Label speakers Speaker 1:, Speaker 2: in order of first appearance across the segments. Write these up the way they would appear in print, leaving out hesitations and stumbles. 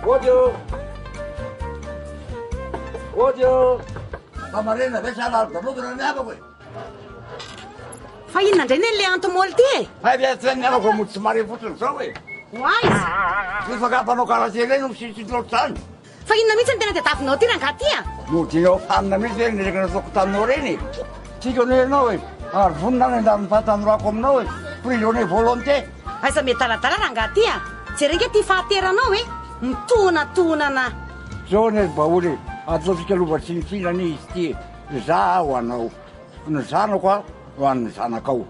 Speaker 1: Odio! Odio! Amarena, vezi alaltă, nu că neamă, băi!
Speaker 2: Fa inona indray ny le antomôly ty e?
Speaker 1: Fai via tsy neamako mody somary fotsiny zao e.
Speaker 2: Oaizy!
Speaker 1: Tsy fakapanao karaha reny misisy loatrany.
Speaker 2: Fa inona mihitsy ny tena tadiavinao ty rangaha ty a?
Speaker 1: Modinao fanina mihitsy reny nireka nataoko taminao reny. Tsika ne ianao e. Ary vonina any andaniny fahatanorako aminao e. Prisonnier volonté.
Speaker 2: Aiza mety daladala rangaha ty a? Jerena ty fahateranao e? Mitonana.
Speaker 1: Zao ne baoly ataontsika lova tsy mifinana izy ty e. Za ho anao. Ny zanako a ho an'ny zanakao.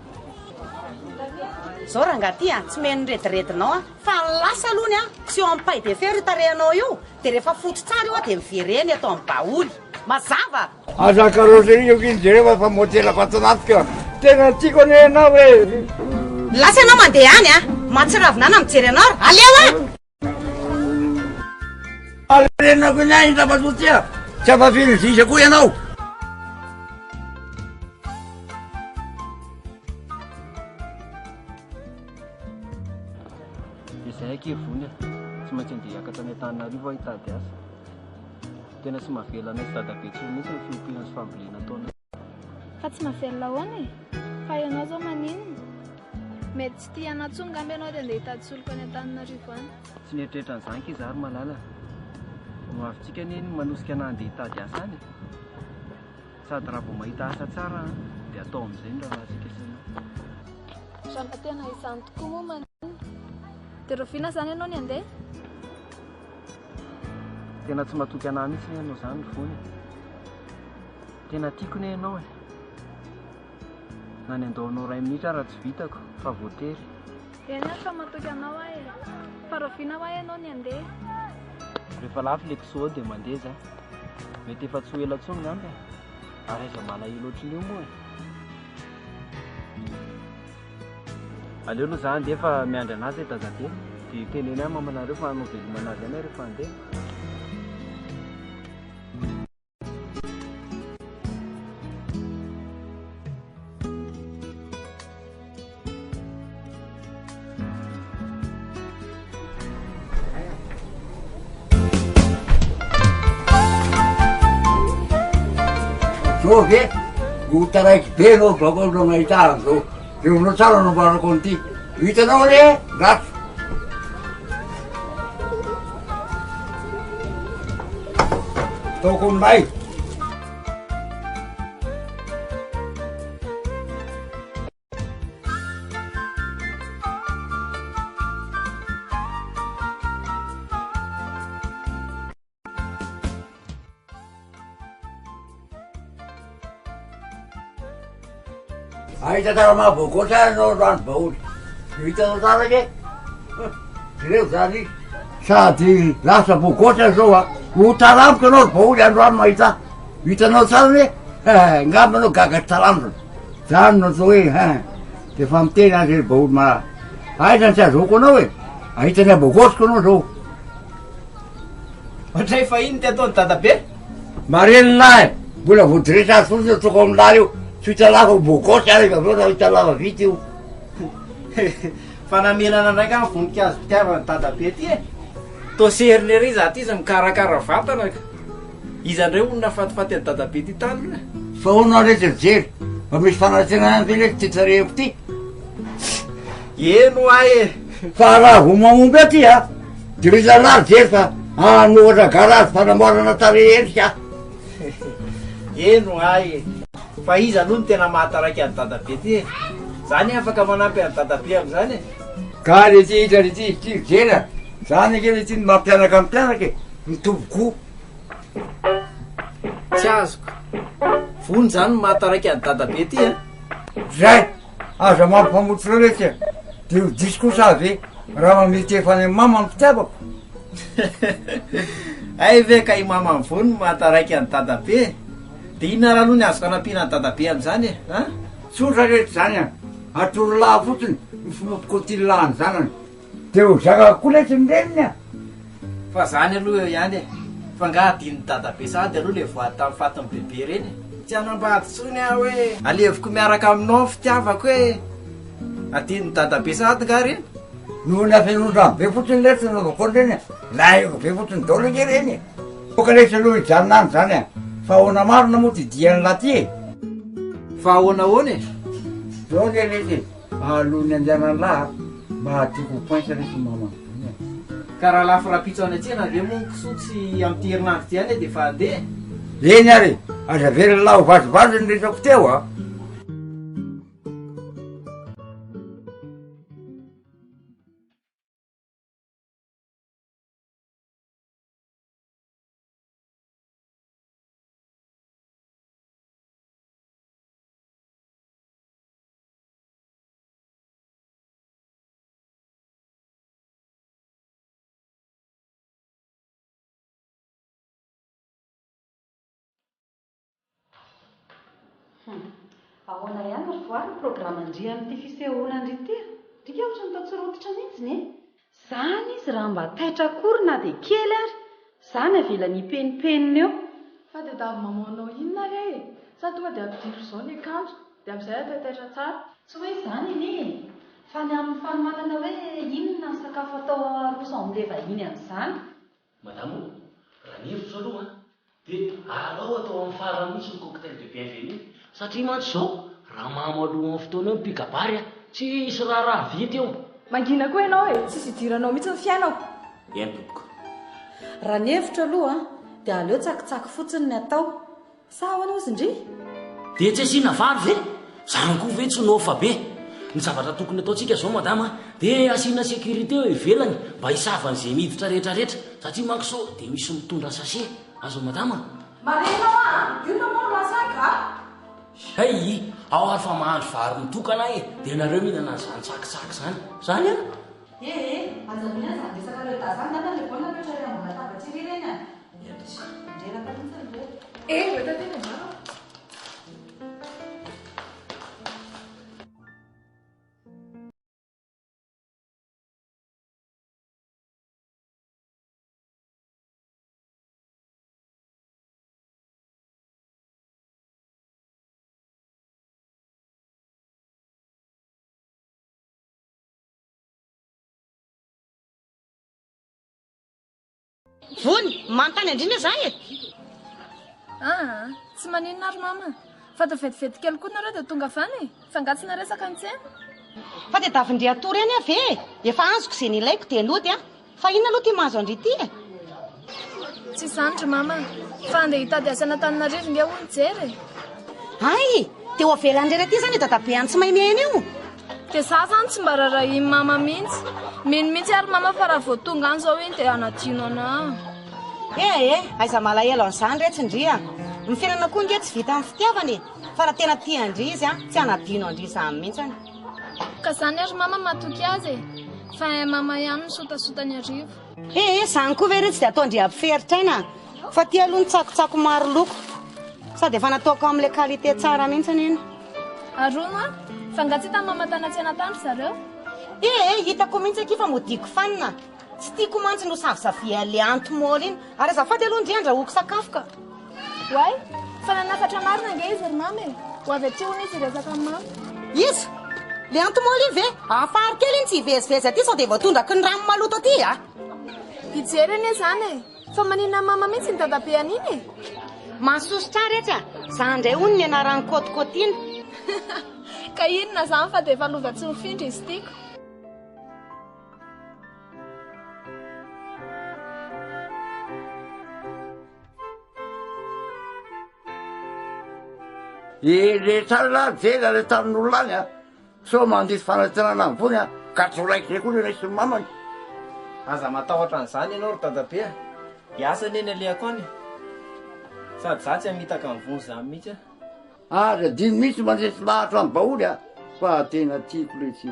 Speaker 2: Zao rangaha ty a, tsy meno rediredinao a. Fa lasa alohany a, sy eo amin'ny pay de fer io tarehanao io. De rehefa foto tsara io a de mivereny atao amin'ny baoly. Mazava!
Speaker 1: Aza karoseria io kiny jereo fa modelako ato anatika. Tena tiako ne ianao e.
Speaker 2: Lasa ianao mandeha any a, matsiravinana mijery anao ro. Aleo a!
Speaker 1: Alenako ny ainy tapazotsy a. Tsy afafiny zisa koa ianao.
Speaker 3: Izay ankevony tsy maintsy andeha hiakatra any Antananarivo aho hitady asa. Tena tsy mahavela anay sy dadabe tsy mihitsy ny fiompiana sy fambolena ataona.
Speaker 4: Fa tsy mahavelona ahoana e? Fa ianao zao maninona? Mety tsy tia anatsony ngamba ianao dia andeha hitady soloko any Antananarivo any.
Speaker 3: Tsy nieritreritra an'izany kiza ary malala. No avintsika neny manosika anah andeha hitady asa any. Sady raha vao mahita asa tsara dia atao amin'izay no raha asika sy anao.
Speaker 4: Raha tena izany tokoa moa maninona? Dia roviana zany ianao ny andeha?
Speaker 3: Tena tsy matoky anah mihitsy ianao zany ny vony. Tena tiako ne ianao e. Na ny andaonao 2 minitra raha tsy vitako fa voatery.
Speaker 4: Eny aho fa matoky anao aho e. Fa roviana ho ahy ianao ny andeha?
Speaker 3: Rehefa lafy le kisoa dia mandeha za. Mety efa tsy ho ela intsony ngamba e. Ary aiza malahelo ohatrin'io moa e. Aleo aloha za andeha fa miandry anazy e dadabe. Dia teneny ahy mamanareo fa hanao veloma anazy anay rehefa andeha.
Speaker 1: Zao ve, gotaraiky be anao bakao no nahita an'izao. Reonao tsara nambarako an'ity. Hitanao le ratsy. Ataoko aminay. Ahita tsara mahavoako tsara anao rano baoly. Hitanao tsara ke? Reo zany sady lasa vokoatra zao a. Ho taramiko anao baoly androany mahita. Hitanao tsara ne? Ngamba anao gaga taramiko. Zany no atao hoe de fa miteny azy baoly ma. Ahita tsy azoko anao e. Ahita ny abokosiko anao zao.
Speaker 5: Ohatray fa ino ty ataony dadabe?
Speaker 1: Marenina e. Mbola voadresa fotsiny atoko amin'lary io. Tsy hitalava bokosy ary aveo raha hitalava vita io.
Speaker 5: Fa namelana ndraiky amin'ny voninkazo fitiavany dadabe ty e. Toseriny ery za ty izy mikarakara vatana ka. Izy andreo olona fatifaty any dadabe ty tany.
Speaker 1: Fa honao rehetra jery. Fa misy fanantenana ty le ty tsareko ty.
Speaker 5: Eno ahy e.
Speaker 1: Fa raha vo mamomby aty a. De misy lalary jery fa anohatra garazy fanamorana tare endrika.
Speaker 5: Eno ahy e. Fa izy aloha ny tena mahataraiky any dadabe ty e. Zany afaka manampy any dadabe amin'izany e.
Speaker 1: Ka le ty hitra le ty jery a. Zany ake le ty mampianaka amin'ny mpianaka mitovy koa.
Speaker 5: Tsy azoko. Vony zany mahataraiky any dadabe ty e.
Speaker 1: Zay, aza mampamotro rehetra. De ho diso kosa ave. Raha mametefany amin'ny mama mpitiavako.
Speaker 5: Ay ve ka i mama ny vony mahataraiky any dadabe. De inona raha aloha ny azoko anampiana any dadabe amin'izany e.
Speaker 1: Tsotra rehetra zany a. Atoro lahy fotsiny mifomotikotily zanany. De ho zaka koa le tsy mireniny a.
Speaker 5: Fa zany aloha ihany e. Fa nga adiny dadabe sady aloha le voady tamin'ny fatiny bebe reny. Tsy anambady tsony aho hoe aleviko miaraka aminao fitiavako hoe adiny dadabe sady nga reny.
Speaker 1: noho ny afenondrano be fotsiny lesy navakoany reny laiko be fotsiny daolo ke reny oka lesy aloha hijanonany zany a fa ahoana marona moa ty diany laty e
Speaker 5: fa ahoana ahoana e
Speaker 1: zao le lesy alohany anjanany laha mba tiako poinsa lesy mamavony e
Speaker 5: ka raha lafa rapitso any atsena ve moa kisotsy amy ty herinandro ty any e de fa andeha
Speaker 1: eny ary aza very laha ho vazivazy ny resako teo a
Speaker 2: ahoana ihany ry voary ny programandry amin'ity fisehoanandry ity ndrika ohatra ny tatsorototra mihitsiny e zany izy raha mba taitra akory na dia kely ary zany avelany ipenipenina eo
Speaker 4: fa dia davy mamonao inona re sa tonga dia ampidiry izao ny akanjo dia amin'izay ataitaitra tsara
Speaker 2: tsy hoe izany iny fa ny amin'ny fanomanana hoe inona ny sakafo atao aroso amin'ilay vahiny amin'izany
Speaker 6: madamo raha ny hevitro aloha dia alao atao amin'ny farany mihitsy ny cocktail de bienvenue satria mantsy zao raha mamo aloha amin'ny fotoana eo mipikabary a tsy isy raha vita eo
Speaker 4: mangina koa ianao e tsisy idiranao mihitsy ny fiainako
Speaker 6: eny tompoko
Speaker 2: raha ny hevitra aloha dia aleo tsakitsaky fotsiny ny atao sa ahoana ozy indri
Speaker 6: dia tsy asiana vary ve zany koa ve tsy nofa be ny zavatra tokony ataontsika zao madama dia asiana sécurité eo ivelany mba hisavan'izay miditra rehetrarehetra satria manko sao dia misy mitondra sase azo madama
Speaker 2: marenao a iona moa lasaka
Speaker 6: hay ao ary fa mahandro vary mitokana e dia nareo mihinana n'izany tsakitsaky zany zany a
Speaker 2: aza mina zany resaka reta zany natale bona petra re ambona tabatsy rireny a ndreraka mihitsy
Speaker 4: retatena zao
Speaker 2: vony mantany andrindra zay e
Speaker 4: tsy maninona ary mama fa tavetivety kely koa nareo dia tonga avany e fa ngatsina resaka ntsena
Speaker 2: fa dia davindre atory any ave efa azoko izay ny ilaiko dia nody a fa inona aloha ty mahazo andry ity e
Speaker 4: tsy zandry mama fa andeha hitady asana taninarivo nge ho nijery
Speaker 2: ay dia ho avelandrera ty zany dadabe any tsy mahay mihaina io
Speaker 4: dia za zany tsy mba raharainy mama mihitsy mino mihitsy ary mama fa raha vao tonga any zao iny dia anadino ana
Speaker 2: aiza malahelo an'izany retsindria ny fiainana koa nge tsy vita amin'ny fitiavany fa raha tena tia andry izy a tsy anadino andry izany mihitsany
Speaker 4: ka zany ary mama matoky azy e fa mama ihany nisotasotany arivo
Speaker 2: zany koa ve re tsy dia ataondry ampiferitraina fa tia aloha ny tsakotsako maro loko sady efa nataoko amin'ilay qualité tsara mihitsany iny
Speaker 4: arono a fa ngatsy hitany mamatana tsena tandry zareo
Speaker 2: hitako mihitsy aky fa modiko fanina tsy tiako mantsy no savizavia le antomoly iny ary azafady aloha ndriandra hoko sakafo ka
Speaker 4: way fa nanafatra marina nge izy ry mama e ho avy aty hona izy resaka mama
Speaker 2: izy le antomoly iny ve afary kely iny tsy hivezivezy aty sao dia voatondraky ny rano maloto aty a
Speaker 4: hijery eny e zany e fa maninona mama mihitsy ny dadabe an'iny e
Speaker 2: mahasoso tsara etsy a za ndray hony ny anaran'ny kôtikôtina
Speaker 4: ka inona zany fa dia efa lova tsy mifindra izy tiako
Speaker 1: le tsara lahy jela le tamin'olona any a so mandisy fanantenana ny vony a ka tsy raiky zay koa le raisy ny mamany
Speaker 5: aza matahotra an'izany ianao ry dadabe a iasany eny alehako any sady za tsy hamitaka ny vony zany mihitsy a
Speaker 1: aza dimy mihitsy mandresy lahatra amin'ny baoly a fa tena tiako le tsy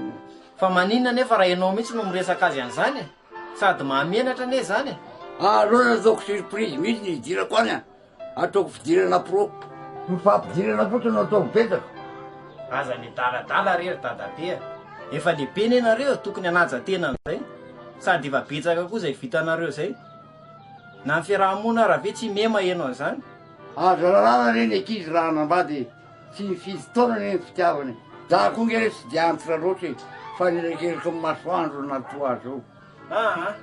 Speaker 5: fa maninona nefa raha ianao mihitsy no miresaka azy an'izany e sady mahamenatra ane zany e
Speaker 1: aloana ataoko surprise mihitsy ny hidirako any a ataoko fidirana pro mifampidirana fotsiny no ataoko betaka
Speaker 5: aza ny daladala rery dadabe a efa lehibe ny anareo tokony hanaja tena amin'izay sady efa betsaka koa zay vitanareo zay na ny fiarahamona raha ve tsy mema ianao zany
Speaker 1: aza lalàna reny ankizy raha nambady tsy mifizy taona ny fitiavany za koa nge re tsy dia antitra loatra fanelekelyko ny masoandro natoazo.
Speaker 5: Alao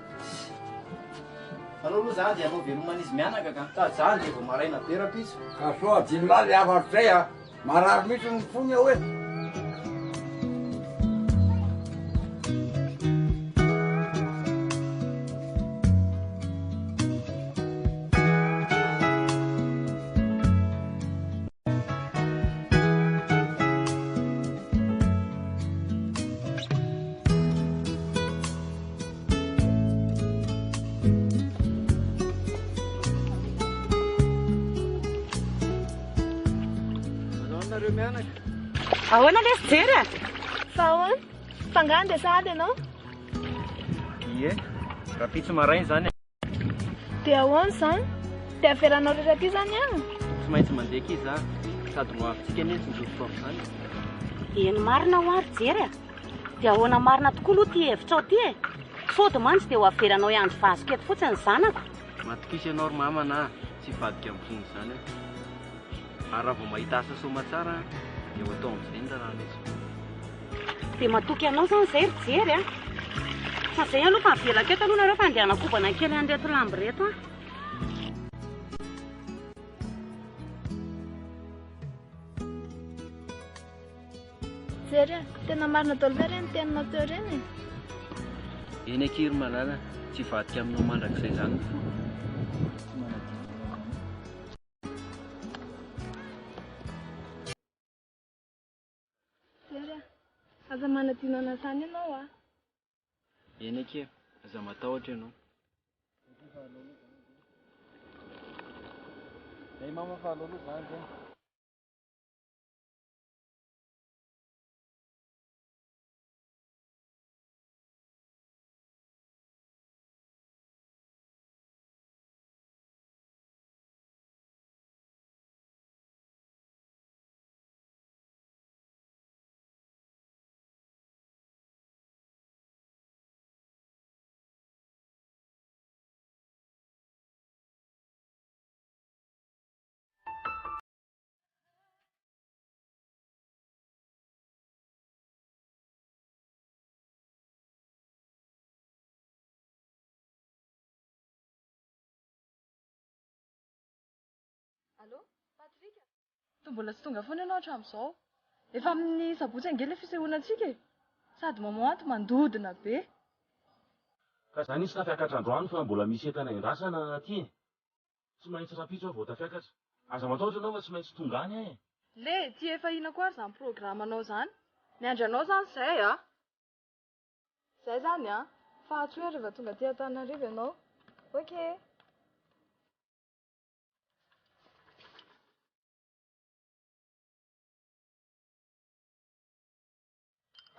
Speaker 5: aloha za dia anao veloman'izy mianaka ka tady zany dia vao maraina be rapitso.
Speaker 1: Ka soa dinilaly afatro zay a marary mihitsy ny fony ao hoe.
Speaker 3: Nareo mianaka.
Speaker 2: Ahoana lesy jery a?
Speaker 4: Fa ahoana? Fangany dia sahady ianao?
Speaker 5: Ie, rapitso maraina zany.
Speaker 4: Dia ahoana izany? Dia averanao rehetra aty izany ihany?
Speaker 3: Tsy maintsy mandeha aky za sady no avintsika anie tsy mizofotoafo izany.
Speaker 2: Eny marina ho ary jery a? Dia ahoana marina tokoa aloha ty hevitrao ty e. Sody mantsy dia ho averanao iandro vazoko eto fotsiny ny zanako.
Speaker 3: Matokisa ianao ry mamana tsy vadika amin'izony izany a. Ary raha vao mahita asa soma tsara dia ho atao amin'izay ny raha misy.
Speaker 2: Dia matoky anao izany izay ry jery a. Fa izay aloha fa avelako eto aloha nareo fa andeha hanakobana kely an'reto lambo reto a.
Speaker 4: Jery a, tena marina daholo ve ireny teninao teo ireny e?
Speaker 3: Eny aky ry malala, tsy vadika aminao mandrakizay izany fo.
Speaker 4: Jery a, aza manadino an'izany ianao a?
Speaker 3: Eny aky aza matahotra ianao. Hey mama fahalolo zany zany.
Speaker 4: Allô? Patrika?
Speaker 7: To mbola tsy tonga foana ianao hatramin'izao. Efa amin'ny sabotsy angely ilay fisehoana antsika e. Sady mamanto mandodina be.
Speaker 8: Ka zany izy tafiakatra androany fa mbola misy entana endrasana aty. Tsy maintsy rapitso vao tafiakatra. Aza matahotra ianao fa tsy maintsy tonga any e.
Speaker 7: Le, ty efa ina koa ary izany programanao zany. Miandry anao zany izay a. Izay zany a. Fahatso hoe rehefa tonga aty Antananarivo ianao. Okay.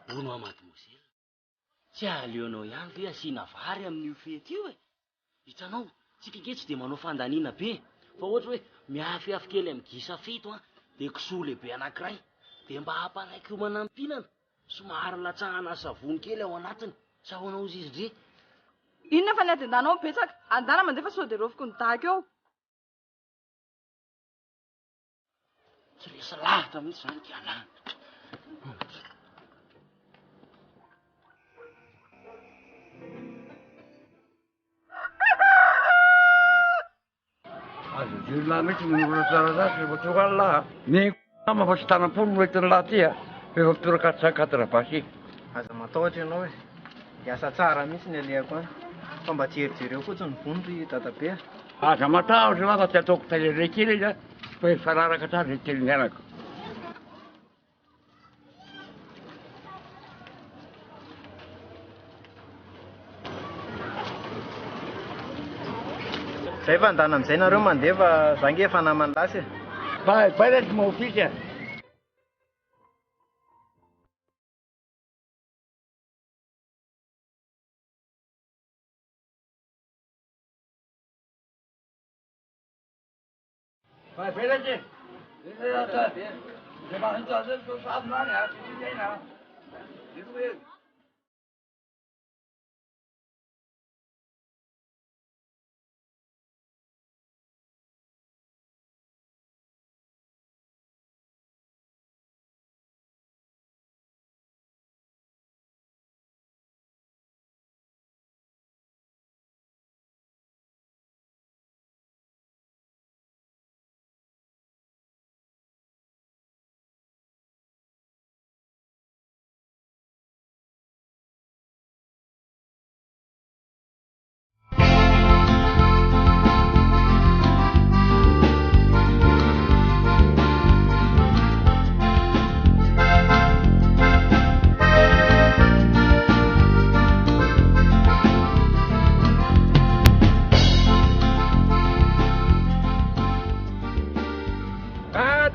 Speaker 6: Ono amadimosely. Tsy aleonao ihany ve asiana vary amin'io fety io e? Hitanao, tsika ke tsy dia manao fandaniana be. Fa ohatra hoe miafiafy kely amin'ny gisa fito a, dia kisoa lehibe anankiray. Dia mba hampanaiky homana ampihinana. Somary latsahana savony kely ao anatiny. Sa ahoana ozy izy ndre?
Speaker 7: Inona fa ny adendanao betsaka? Andana mandefa sao dia rovoko ny dahaka eo.
Speaker 6: Tsy resa lahatra mihitsy zany ty anany.
Speaker 1: Azo jiolahy mihitsy minorona tsara zasy rehefa tonga ny lahy. Ny nama fa tsy tanam-polo no entin'ny lahy ty a. Rehefa fitora 404 basy.
Speaker 5: Aza matahotra ianao e. Hiasa tsara mihitsy ny alehako any. Fa mba tsy herijereo fotsiny vony ry dadabe.
Speaker 1: Aza matahotra lahy fa tsy ataoko talere kely izy a. Fa efa raraka tsara zay teny anako.
Speaker 5: Zay fa andana amin'izay nareo mandeha fa zange efa namany lasy e.
Speaker 1: Baila tsy maofisy a. Baila tsy. Dia mahita zay to sady many a. Tsy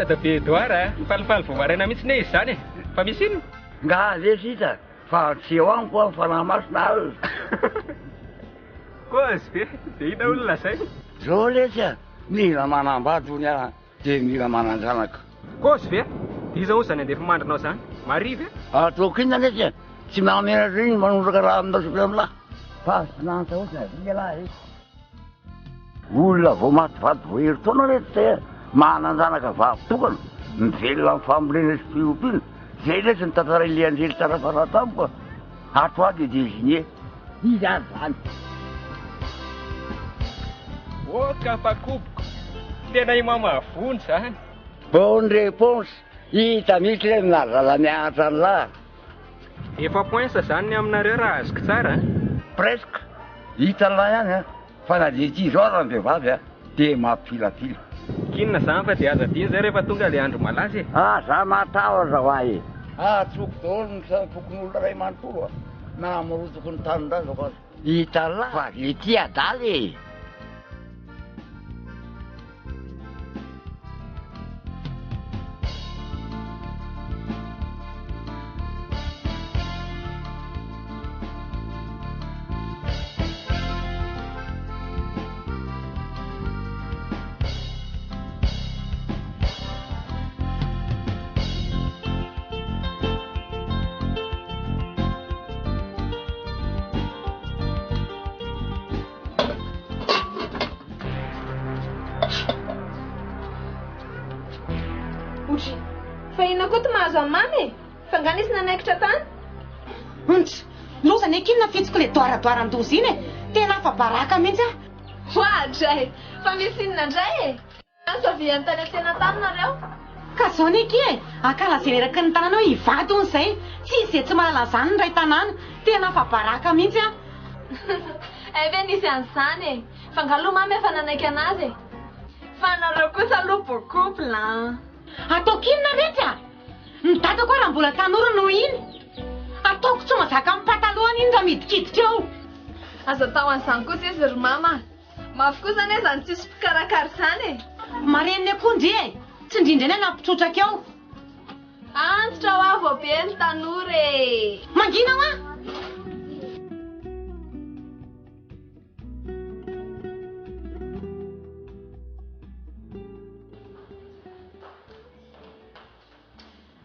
Speaker 3: Tatabe Edouard falifaly vao maraina mihitsy ne izy zany fa misy inona?
Speaker 1: Nga lesy hita fa tsy eo amiko a fanahy masina ao.
Speaker 3: Kozy ve dia ina olona zay?
Speaker 1: Zao lesy a mila manambadony a dia mila mananjanaka.
Speaker 3: Kozy ve? Iza ozy zany andefa mandrinao zany? Mari ve?
Speaker 1: Ataoko inona lesy a tsy mamena riny manondraka raha aminao sy amina fa nansa ohatrany lehilahy olona vao mativaty vao hery taona rehetra zay mananjanaka vavitokana mivelona amin'ny fambolena sy fiompiana zay lesy ny tantara ile anjely tsara fara tamiko atoady dia zine izy azy zany.
Speaker 3: Oka fakopoko tena imamavony zany.
Speaker 1: Bonne réponse hita mihitsy le minazala miahatra an'lahy.
Speaker 3: Efa poinsa zany ny aminareo raha azoko tsara.
Speaker 1: Presque hita an'lahy ihany a fa na dia tsy izao raha ny vehivavy a dia mampilapila.
Speaker 3: Kinona zany fa dia aza diny zay rehefa tonga le andro malaza e.
Speaker 1: Za matahotra hoahy atsoko daholo ny tokon'olona ray manontolo a na mirotoko ny tanindrazako azy hita an'lahy fa le ty adaly.
Speaker 4: Fa ina koa ty mahazo amin'ny mamy fa nga nisy nanaikitra tany
Speaker 2: lozany akinona fihetsiko le doaradoaran-dozy iny e tena fa baraka mihitsy a
Speaker 4: hoadray fa misy inona indray e saviany tany an-tsena tany nareo
Speaker 2: ka zao ny aky e akala zay eraky ny tanànao ivady on izay tsy izy tsy mahalala zany ny ray tanàna tena fa baraka mihitsy a
Speaker 4: eve nisy an'izany e fa ngaloha mamy efa nanaiky anazy e fa nareo kosa aloha bocouple
Speaker 2: ataoko inona mihitsy a ny dada koa raha mbola tanora no iny ataoko tsy mazaka amin'ny patalohany iny raha midikiditra eo
Speaker 4: aza tao an'izany kosa izy ry mama mafy kosa ane zany tsisy mpikarakary zany e
Speaker 2: mareniny akondry e tsy indrindra eny anapitrotraka eo
Speaker 4: antitra ho avo be ny tanora e
Speaker 2: mangina ho a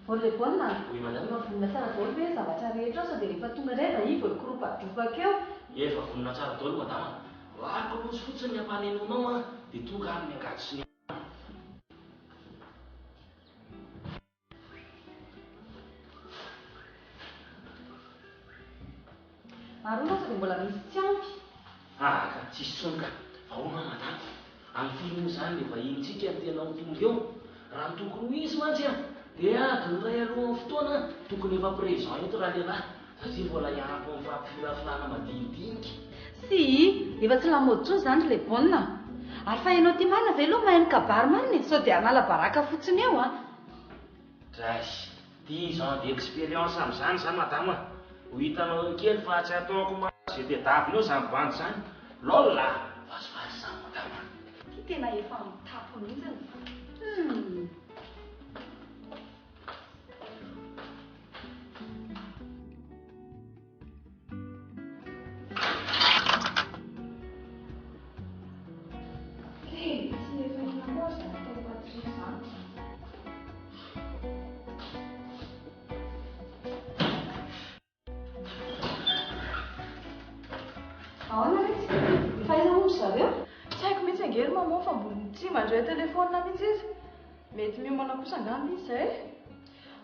Speaker 2: Olha bona, mahafonina tsara daholo hoe zavatra rehetra sao dia rehefa tonga indray va ivo koropadrovaka eo.
Speaker 6: Efa vonina tsara daholo madama. Lariko loso fotsiny ny ampanenonao a dia tonga amin'ny angady sy ny
Speaker 2: Ary osa dia mbola misy tsy ampy.
Speaker 6: ka tsisy sonka. Ahoana madama? Amin'ny filmo zany dia vahintsika ny tena mitonga eo. Raha ny tokony ho izy mantsy a dia adiny ray alohan'ny fotoana tokony efa présent eto raha lehilahy satria mbola hiarako amin'ny fampifilafilana madinidinika.
Speaker 2: Si, efa tsy lamody tsony zany le baolina. Ary fa hainao ty marina zay aloha mahay ny kabary marina sao dia hanala baraka fotsiny eo a.
Speaker 6: Drasy, 10 ans d'expérience amin'izany zany madama. Ho hitanao kely fa tsy ataoko zay dia daviny eo zany bandy zany. Lola, vasovaso zany madama.
Speaker 2: Ty tena efa mitapo mihitsy. Ahoana rehetra? Efa aiza moa zareo?
Speaker 7: Tsy haiko mihitsy angery mamoa fa mbola tsy mandray telefonina mihitsy izy. Mety miomana kosa angamba izy zay.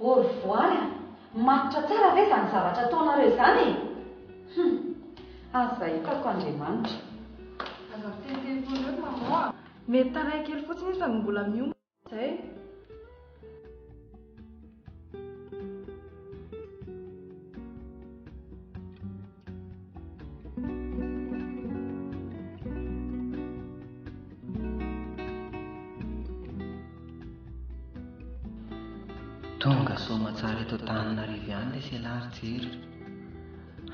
Speaker 2: Ory voany a, matotra tsara ve zany zavatra ataonareo izany? Aza hitako Andriamanitra.
Speaker 7: Aza miteny telefona eto mamoa. Mety taray kely fotsiny izy fa mbola miomana zay.
Speaker 3: Tonga soma tsara eto Antananarivo ihany le sealary jery.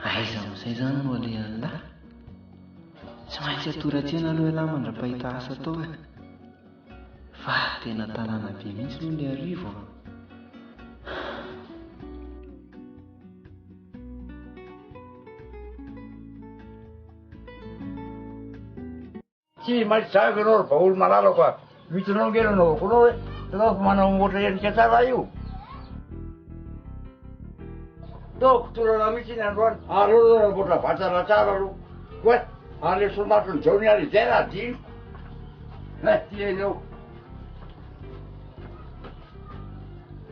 Speaker 3: Aiza amin'izay zany no alehan'lahy. Tsy maintsy atoratsena aloha lahy mandra-pahita asa tao e. Fa fa tena tanàna be mihitsy no ny arivo.
Speaker 1: Tsy maintsy zaka ianao raha olo malalako a mitonao ngena anaovako anao hoe anao fa manao oatra endrika tsara io. Taoko torana mihitsy iny androany ary eo raha mbotra vatana tsara ro hoe ary le somatro ny jaony any izay raha dino tiany eo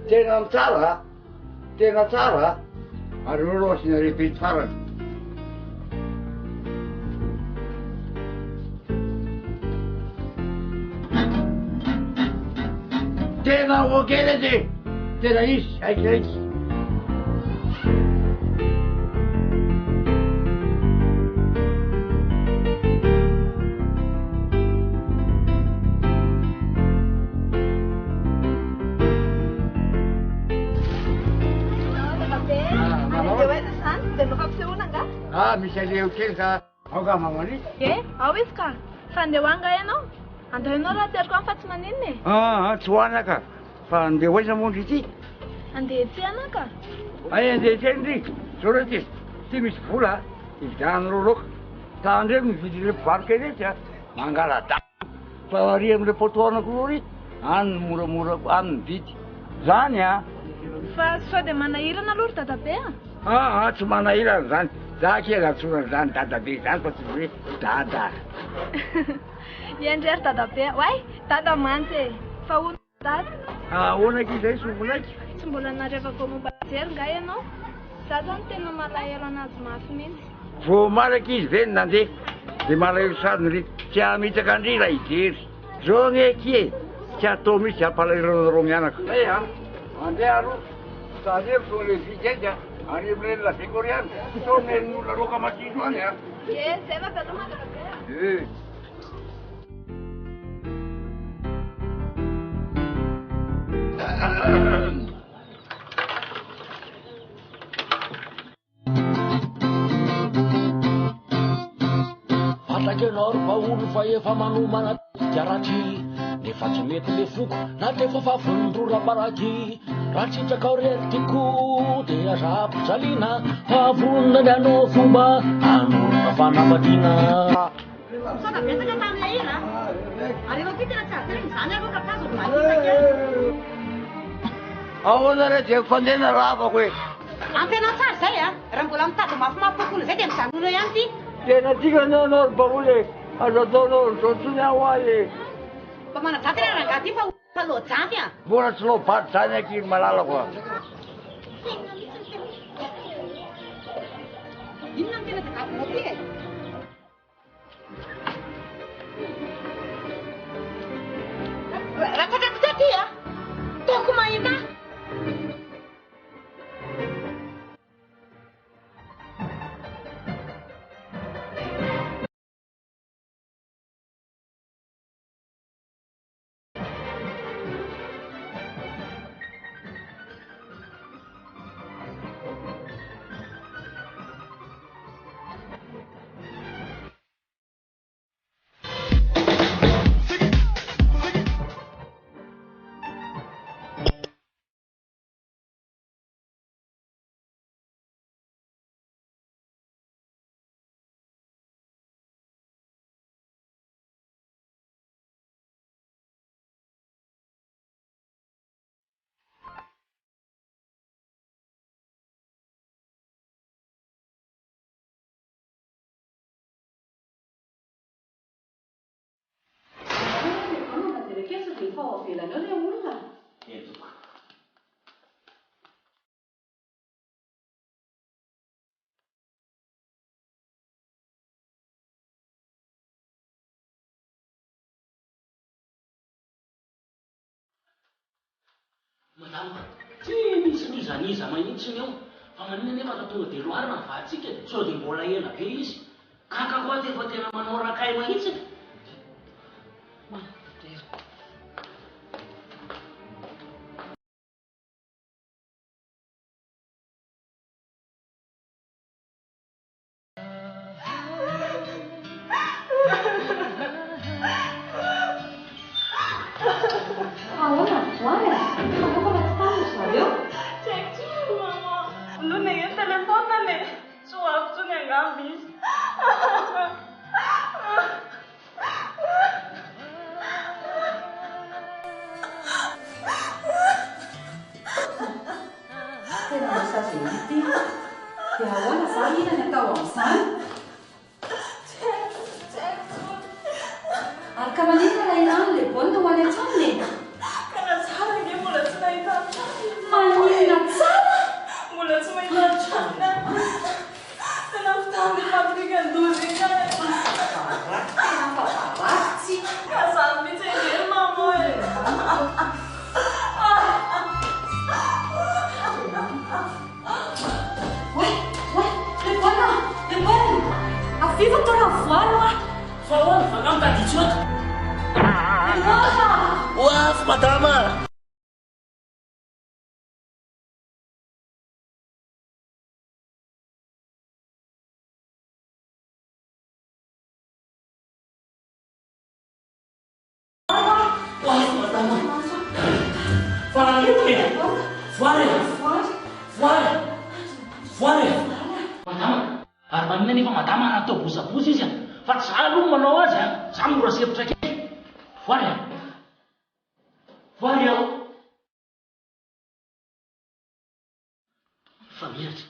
Speaker 1: tena tsara ary eo aloha asina repety farany. Tena okele ty tena izy aiky. Misy aleo kely ka aoka mamani.
Speaker 4: Ao izy ka fandehoanga ianao andehanao raha teriko amin'ny fa tsy maninona e.
Speaker 1: Tsy hoana ka fa andeha hoaiza mondry ity.
Speaker 4: Andeha ty ana ka.
Speaker 1: Ay andeha teny ry zao re ty misy vola ividianany roloka ta andre mividy le mpivaroka rehetra a mangalada fa ary am'le potoanako rory any moramora any mividy zany a.
Speaker 4: Fa sao dia manahirana aloha ry dadabe a.
Speaker 1: Tsy manahirana zany za kely atsorana zany dadabe zany fa tsy hoe dada.
Speaker 4: Iendrery dadabe oay dada mantsy e fa ono dada.
Speaker 1: Ahoanaka izay sombolaiky
Speaker 4: tsy mbola narevako momba jery nga ianao za zany tena malahelo anazy mafy mihitsy.
Speaker 1: Vo malaky izy ve ny nandeha de malahelo sadiny ry tsy amitaka andry raha ijery zao gn'eky e tsy atao misy ampalahiranareo mianaka. Andeha aloha sady so le vidy a ary am'reny la vekoriany so men'olona roka matino any a.
Speaker 4: Zay va aloha dadabe.
Speaker 6: Fatakenao ry vaolo fa efa manomana karatry nefa tsy mety le foko na tefa favonindrora-baraky raha tsitraka rery tiko dia aza-pijaliana havonina ny anao fomba anorona fanambadiana.
Speaker 2: Saka betsaka taminay ira ary anao ty tena tsy ateriny zany arô ka tazo mahitaka.
Speaker 1: Ahoana re diako fandehana ravako e.
Speaker 2: Ampena tsara zay a raha mbola mitady mafimafy kokoa zay dia mijanona ihany ty.
Speaker 1: Tena tika anao ry baolo e azo ataonao zotsony aho ahy e.
Speaker 2: Fa manajaty re rangaha ty fa loajaty a.
Speaker 1: Mbola tsy loabaty zany aky malalako a.
Speaker 2: Inona ny tena zakavinao ty e. Raha tsakaky ty ty a toko mahita. Rehefa ao avelany ao ilay olona.
Speaker 6: Entoko. Madama, tsy misy nizaniza mahitsiny eo fa manina nefa ta tonga de loarina ny vatsika sao dia mbola ela be izy kaka koa ty efa tena manao rakay mahitsiny.
Speaker 2: Dia ahoana izany inona ny atao amin'izany? Ary ka maninona ilay rano ilay baolina ho any an-tranony?
Speaker 7: Kana tsara nge mbola tsy nahita trano.
Speaker 2: Maninona tsara?
Speaker 7: Mbola tsy mahita trano. Tena fitany fabrikan-dozy iny any.
Speaker 2: Tena fa baratsy.
Speaker 7: Ka zany mihitsy engely mamo e.
Speaker 2: Viva toa raha voalo ah!
Speaker 6: Fa ahoana fa nga mitady itsoaka. Oaf madama. Oaf madama. Voare. Madama. Ary maninona nefa madama natao bosabosa izy a. Fa tsy za aloha manao azy a. Za mora sepotra kely. Voary aho. Fa miatra.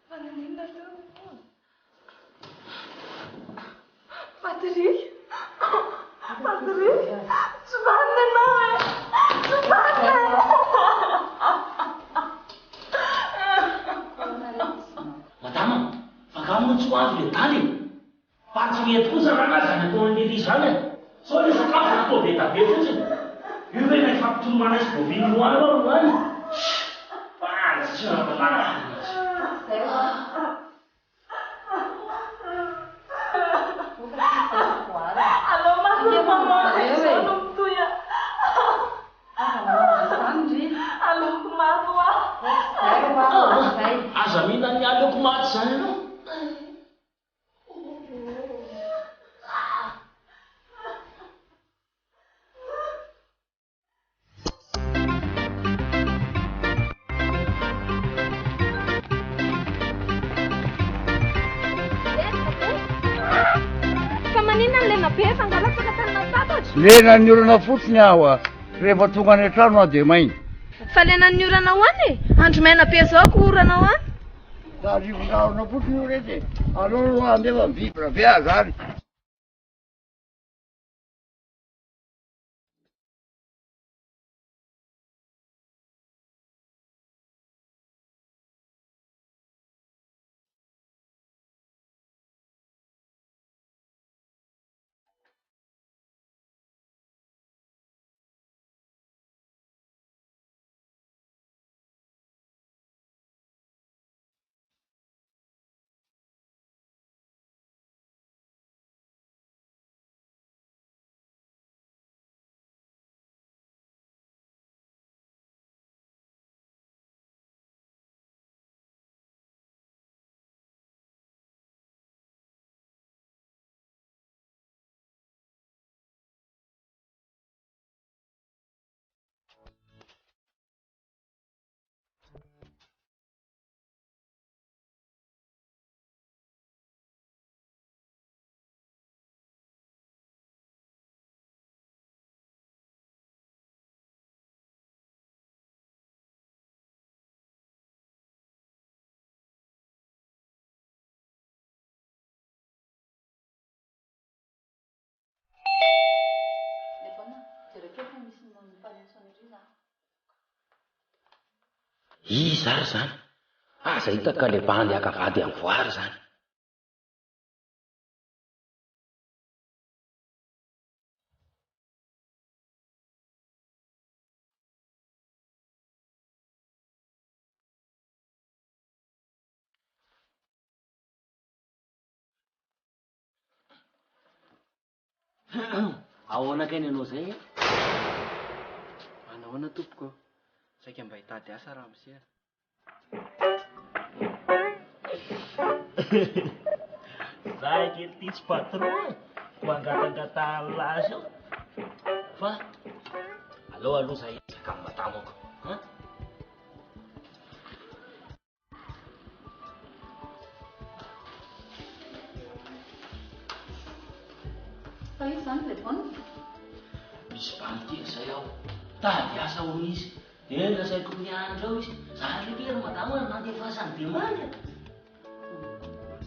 Speaker 7: Maninona teo? Patrik. Tsy vanina ianao e. Tsy vanina.
Speaker 6: Madama, fa gamony tsy ho azo le daly. Fa tsy mety kosa raha zany ataon'ily zany e. Sao le sakafo natao be tabe fotsiny. Io ve ilay fampitolomana izy boviny loana ao any. Fa tsy raha.
Speaker 7: Allô, maman, sono tuya. Allô, kumatua.
Speaker 6: Aza mihina ny aleoko maty zany ianao.
Speaker 1: Lena ny orana fotsiny aho a rehefa tonga any an-trano aho dia mainy.
Speaker 4: Fa lena ny orana ho any e. Andro maina be zao ko orana ho any.
Speaker 1: Da rivo-drarona fotsiny io rety. Aleo no andefa mivibra be aho zany. Izy ary zany. Aza hitaka le bandy akavady amin'ny voary zany. Ahoana kay ianao zay?
Speaker 3: Manahoana tompoko? Saika mba hitady asa raha misy.
Speaker 6: Zahay kely ty tsy patron. Mangatangata lasy io. Fa aloha zahay isaka amin'ny matamako.
Speaker 2: Fa izy zany le baolina?
Speaker 6: Misy bandy kely zay aho. Tady asa ho misy. Dia lasaiko miandro ao izy. zany lekery madama na dia fahasany be mandry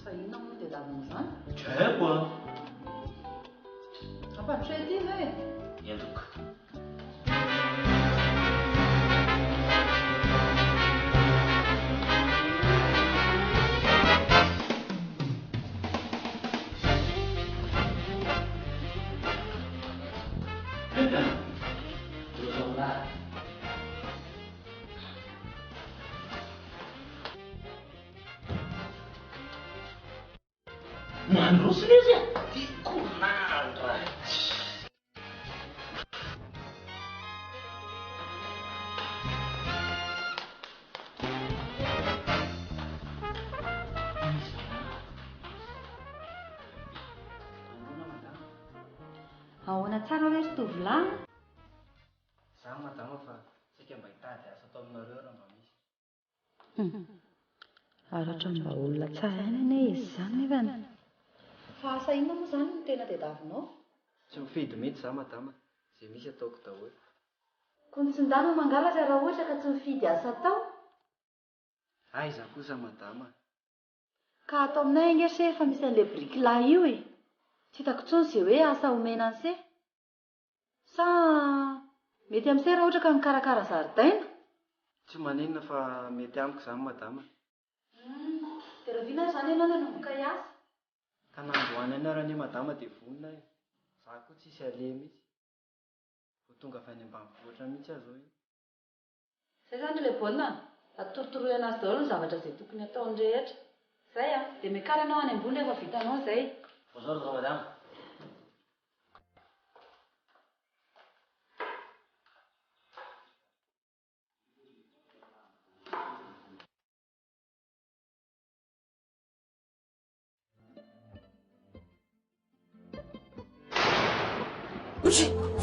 Speaker 2: Sahina moa dia davina izany.
Speaker 6: Tsaiko a.
Speaker 2: Ampatrety iny hoe.
Speaker 6: Endoka. Mandroso izy a tiako nandra.
Speaker 2: Ahoana tsara hoe ry tovolahy?
Speaker 3: Za madama fa tsika mba hitady asa atao aminareo raha mba misy.
Speaker 2: Aratra mba olona tsara ihany ane izy izany nefany. Fa asa inona moa izany no tena tadiavinao?
Speaker 3: Tsy mifidy mihitsy za madama, izay misy ataoko daholo.
Speaker 2: Kontsindana mangalatra raha ohatra ka tsy mifidy asa atao.
Speaker 3: Aiza kosa madama.
Speaker 2: Ka atao aminay ange se efa misy an'ilay bricolahy io e. Tsy hitako intsony izay hoe asa omena an'se. Sa mety amin'se raha ohatra ka mikarakara zaridaina?
Speaker 3: Tsy maninona fa mety amiko izany madama.
Speaker 2: Dia raha viana izany ianao dia nomboka hiasa.
Speaker 3: Ka nandroany anareo anie madama dia vonona e. Za koa tsisy aleha mihitsy. Vao tonga avy any ambanivohitra mihitsy aho zao io.
Speaker 2: Izay izany ilay baolina, atorotoroy anazy daholo ny zavatra izay tokony ataony rehetra. Izay dia miakara ianao any ambony rehefa vitanao izay.
Speaker 6: Bonjour madame.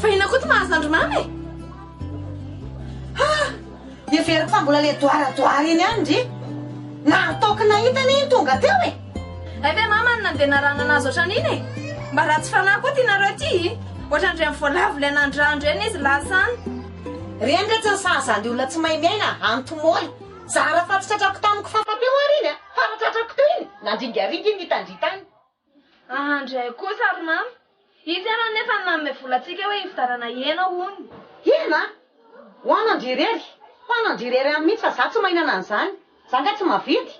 Speaker 7: Fa ina koa ty mahazandro mamy e?
Speaker 9: Dia veriko fa mbola ilay doaradoara iny ihany ndry. Nataoko nahitana iny tonga teo e.
Speaker 7: Ay ve mama nandeha narana anazy ohatran'iny e? Mba ratsy fanahy koa tianareo ty ohatran'ireny voalavo ilay nandrandro eny izy lasany.
Speaker 9: Reny rehetra ny sahazany olona tsy mahay miaina antomoly. Zara fatitratrako tamiko fafateo ary iny a. Faratratrako teo iny. Nandringaringa iny hitandritany.
Speaker 7: Andray kosa ary mama. Izy ianao nefa nanome volantsika hoe hividarana hena hony.
Speaker 9: Hena? Ho anandrirery. Ho anandrirery amin'ny mihitsy fa za tsy mahinana an'izany. Za nga tsy mavidy.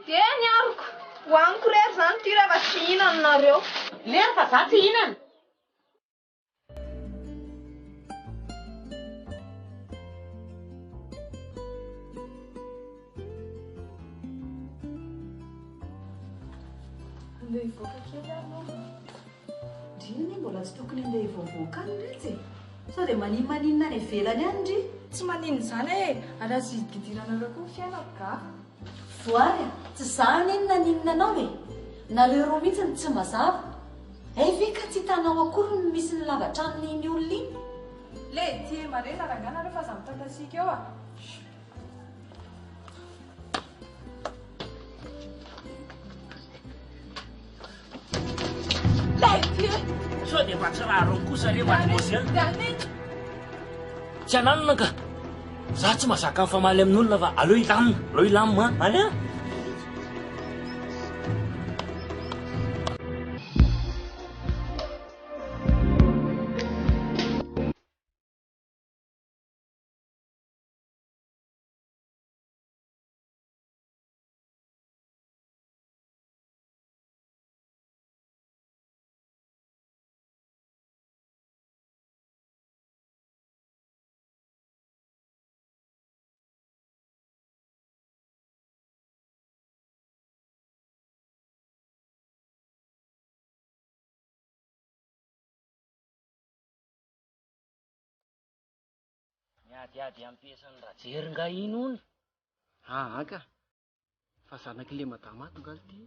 Speaker 7: Dia ny aroko. Hoaniko rery izany ty rehefa tsy hihinanareo.
Speaker 9: Lery fa za tsy hinana.
Speaker 2: Andeha hivoaka kely ianao. Ndriny mbola tsy tokony andeha hivoavoaka any rehetra e. Sao dia maninona any ivelany any ndry?
Speaker 7: Tsy maninona izany e. Araha sy hidiranareo koa ny fiainako ka.
Speaker 2: Voary tsy zany ninona anao e. Nareo roa mihitsy ny tsy mazava. Ay ve ka tsy hitanao akory no misy ny lava-tranon'iny olona iny?
Speaker 7: Le ty marena ranganareo fa za mitantasika eo a.
Speaker 6: Sao dia mba tsy rarony kosa re mademoiselle. Tsy ananina ka. Za tsy mahazaka mifamaly amin'olona fa aleo ilamina. Aleo ilamina any a. Miadiady ampiasan'ny rajery nga iny hony.
Speaker 3: Ka. Fa zanak'ilay madama ato ngal ty.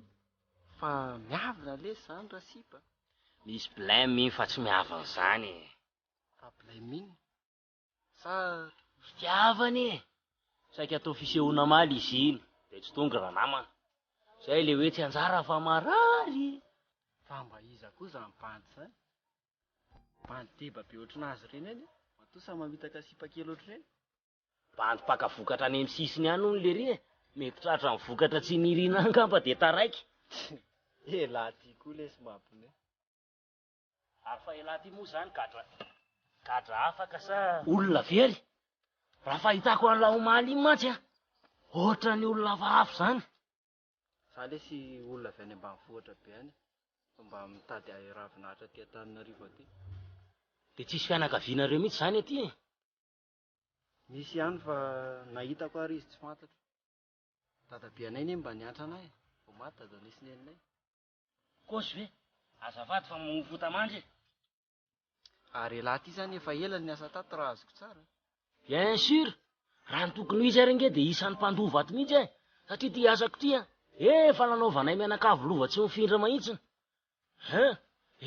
Speaker 3: Fa miavona lesy zany raha sipa.
Speaker 6: Misy blème iny fa tsy miavan'izany.
Speaker 3: Fa blème iny. Sa
Speaker 6: fitiavany e. Saika atao fisehoana maly izy iny. Dia tsy tonga raha namana. Zay le hoe tsy anjara fa marary.
Speaker 3: fa mba iza koa za mibandy zany. Bandy teba be ohatranazy reny any. Matoa sa mamitaka sipa kely ohatr'ireny.
Speaker 6: mba antom-paka vokatra any amin'ny sisiny any hono le ry e mety tratra ny vokatra tsy nirina angamba de taraiky
Speaker 3: lahy koa lesy mampine
Speaker 6: ary fa elaty moa zany gadra afaka sa olona very raha fahitako an'la omaly iny matsy a ohatra ny olona hafahafa zany
Speaker 3: za lesy olona avy any ambanivohitra be any mba mitady ravinahitra aty Antananarivo aty
Speaker 6: de tsisy fianakavianareo mihitsy zany aty e
Speaker 3: misy ihany fa nahitako ary izy tsy fantatro dadabe anay ne mba niantra anay vao maty dadanay sy neninay
Speaker 6: kosy ve azafady fa mofota mandry
Speaker 3: ary lahy ty zany efa ela ny asa tato raha azoko tsara
Speaker 6: bien sûr raha ny tokony ho izy ary nge de isan'ny mpandova ato mihitsy e satria ty asako ty a efa nanaovanay menakavy lova tsy mifindra mahitsiny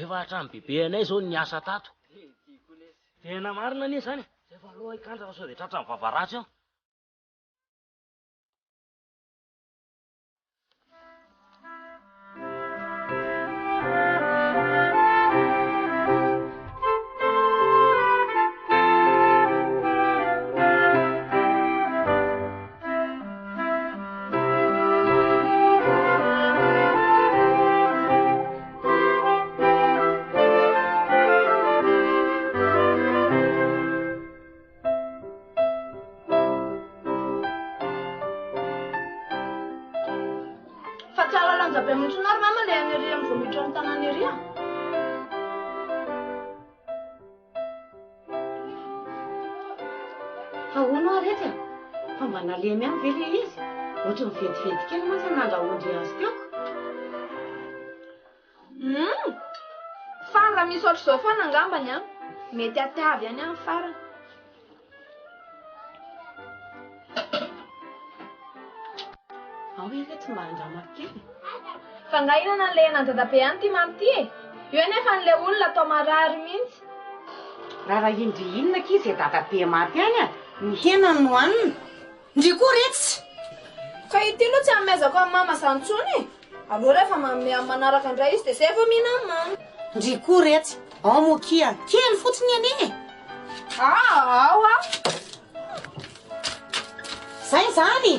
Speaker 6: efa hatramy bebe anay zao ny asa tato tena marina anie zany zay fa aloha ikandra fa sao de tratra mivavaratsy aho
Speaker 2: ahoana arety fa mba nalemy any ve le izy ohatra mivedivedy kely mantsy nandrahoandry azy teoko
Speaker 7: fa raha misy ohatr' zao foana angambany a mety atiavy any amin'ny farany
Speaker 2: ao arety mba andramako kely
Speaker 7: fa ngainana an'le henan-dadabe any ty mamy ty e io nefa n'le olona atao marary mihitsy
Speaker 2: raha indry inona kizy e dadabe maty any a ny hena no anina ndry koa retsy
Speaker 7: ka ity aloha tsy amezako amin'ny mama zantsony aloha rehefa manome amin'ny manaraka indray izy de zay efa mihina amin'ny mamy
Speaker 2: ndry koa retsy ao mokia kely fotsiny ane e
Speaker 7: ao a
Speaker 2: zay zany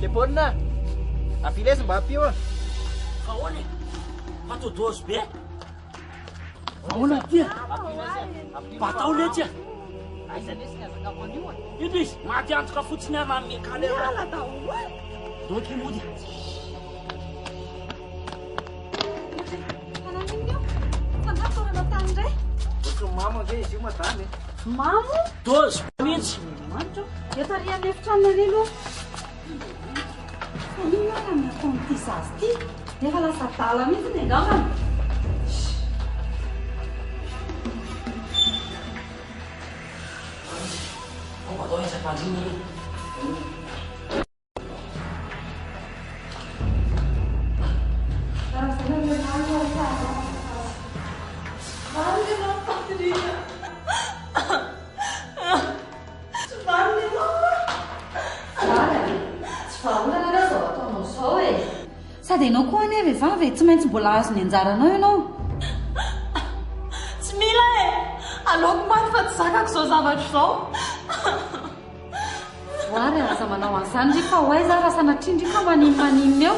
Speaker 3: le baolina ampilesy mba ampio a
Speaker 6: fa hoany fa todozy be
Speaker 3: ahoana tya
Speaker 6: batao letsy a
Speaker 3: aiza lesy ny azakako anio a
Speaker 6: ino izy maty antoka fotsiny ana mekale doky mody
Speaker 3: ohatry mama ve izy io madany
Speaker 2: mamo
Speaker 6: dozy mihitsy
Speaker 2: manitro etarian'ny efitranonarelo fa ino ara miataonyity zazy ty nefa lasa dala mihitsy ny angambany
Speaker 6: atao isakandriny
Speaker 2: sady ianao koa any vehivavy tsy maintsy mbola azo ny anjaranao ianao
Speaker 10: tsy mila e aleoko maty fa tsy zakako zao zavatra zao
Speaker 2: voary aza manao an'izany ndry fa ho aiza raha sanatrindry ka maninona eo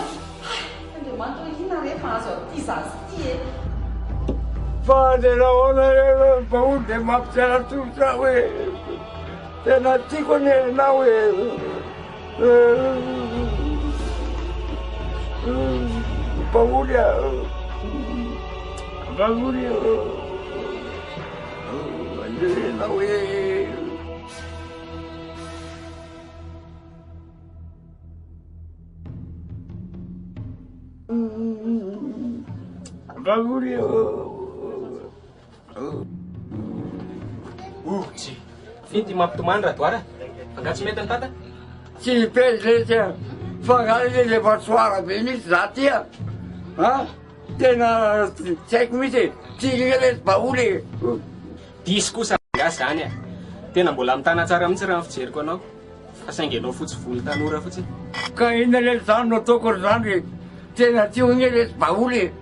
Speaker 2: andriamanitra hina rehefa azo aty zazy ty e
Speaker 1: fa tena hoana baolo de mampitsiara tosa hoe tena tiako ny na hoe baoly a baoly andrena hoe baoly
Speaker 6: otsy
Speaker 11: Fity mampitomany Radoara. Anga tsy mety ny tata?
Speaker 1: Tsy pety le fa ngahy le efa soara be mihitsy za tia. Tena tsy haiko mihitsy tsy le baoly.
Speaker 11: Diso kosa gasy zany a. Tena mbola mitana tsara mihitsy raha fijeriko anao. Fa saingy anao fotsy volo tanora fotsiny.
Speaker 1: Ka inona le zany no ataoko zany tena tio igny le baoly.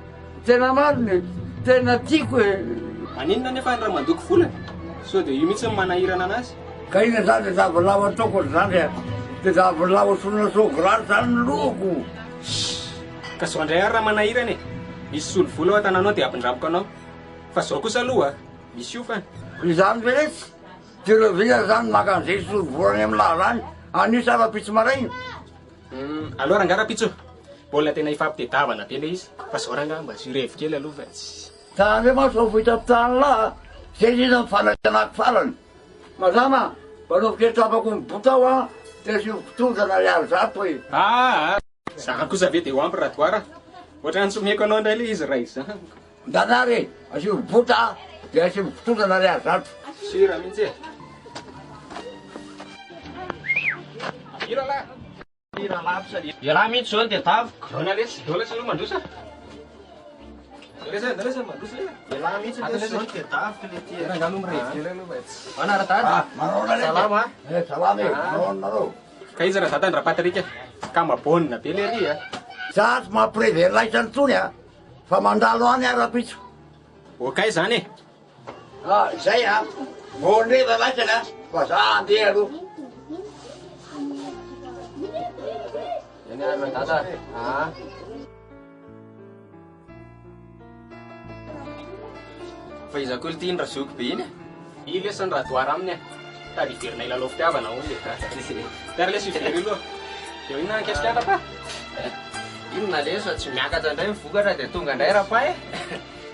Speaker 1: Tena mariny tena tiako e.
Speaker 11: Aninona nefa raha mandoko volana? So dia io mihitsy ny manahirana anazy.
Speaker 1: Ka ina zany le zavalao ataoko zany de zavalao sonona sograny zany loko.
Speaker 11: Ka zao indray ary raha manahirana e. Misy solo vola ao an-tananao dia ampindraboko anao. Fa zao kosa aloha misy io fany.
Speaker 1: Izany veletsy televizia zany maka an'izay solo volany amin'ny lalany anio sara-pitsy maraina.
Speaker 11: Aloha rangarapitso, baolina tena ifampitadiavana be le izy. Fa zao ranga mba sy revo kely aloha fa tsy.
Speaker 1: Tany ma sao vita tany laha zay izy mifanatsanako farany. Mazama mbanao fiketapako mibota ao dia sy fitondana ariary zato e.
Speaker 11: Zany kosa ve dia ho ampy Radoara. Ohatrany someko anao indray le izy raha izany.
Speaker 1: Ndanary asio mibota dia sy fitondana ariary zato.
Speaker 11: Sira mihitsy e. Ira lahy. Ira lapsa. Ialahy mihitsy zao ny tedaviko. Zaona lesy. Dao lesy aloha mandrosa. Dalesa mandrosa le. Ialahy mihitsy lesy zao ny tedaviko le tia. Rangano mirevo kely aloha vaitsy. Ana Radady. Salama.
Speaker 1: Salama e. Manao.
Speaker 11: Ka izy raha zatany raha Patrika. Ka mabonina be le ry a.
Speaker 1: Za tsy mampirevery isany tsony a. Fa mandalo any ara-pitso.
Speaker 11: Okay zany e.
Speaker 1: Izay a. Mondreva laisana fa za andeha aloha.
Speaker 11: Yan ary tata. Fa iza koa ity ny razoko be iny. I lesy ny Radoara aminy a. Tady iverina ilalao fitiavana hono le. Tary lesy ivery aloha. Eo inona ankesitraka pa? Inona lesy tsy miakatra indray mivokatra dia tonga indray rapa e.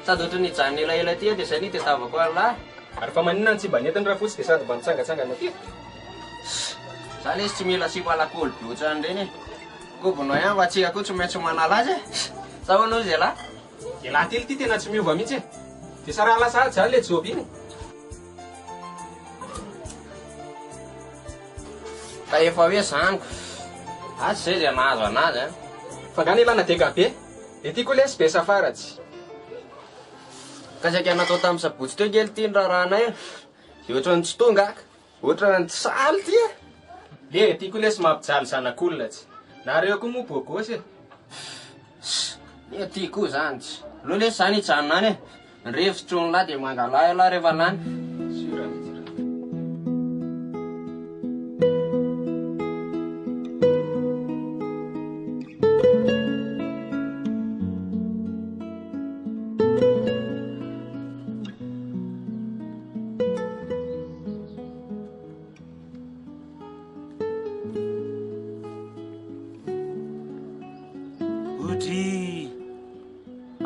Speaker 11: Sady ohatry ny hijanona elaela ty dia zay ny tedavako alahy. Ary fa maninona ny tsy mba nentiny raha fotsy dia sady mba mitsangatsangana ty. Za lesy tsy mila sipo alakôly be ohatrany ireny e. Kobonao ihany fa tsika koa tsy maintsy manala azy e. Sa hoanao izy lahy? Lahy tily ty tena tsy miova mihitsy e. Dia sa raha lasa zany le job iny. Fa efa hoe zaniko. Tsy zay zay nahazo anazy a. Fa ngany ilana dega be. Dia ty koa lesy be safaratsy. Ka saika natao tamin'ny sabotsy teo kely ty ny rahanay. Dia ohatrany tsy tonga. Ohatrany tsy saly ty e. Le ty koa lesy mampijaly zanak'olona tsy. Nareo koa moa bôgôsy e. Le ty koa zany tsy. Loha lesy zany hijanona any e. Ny revotro ny lahy dia mangalahy lahy rehefa lany.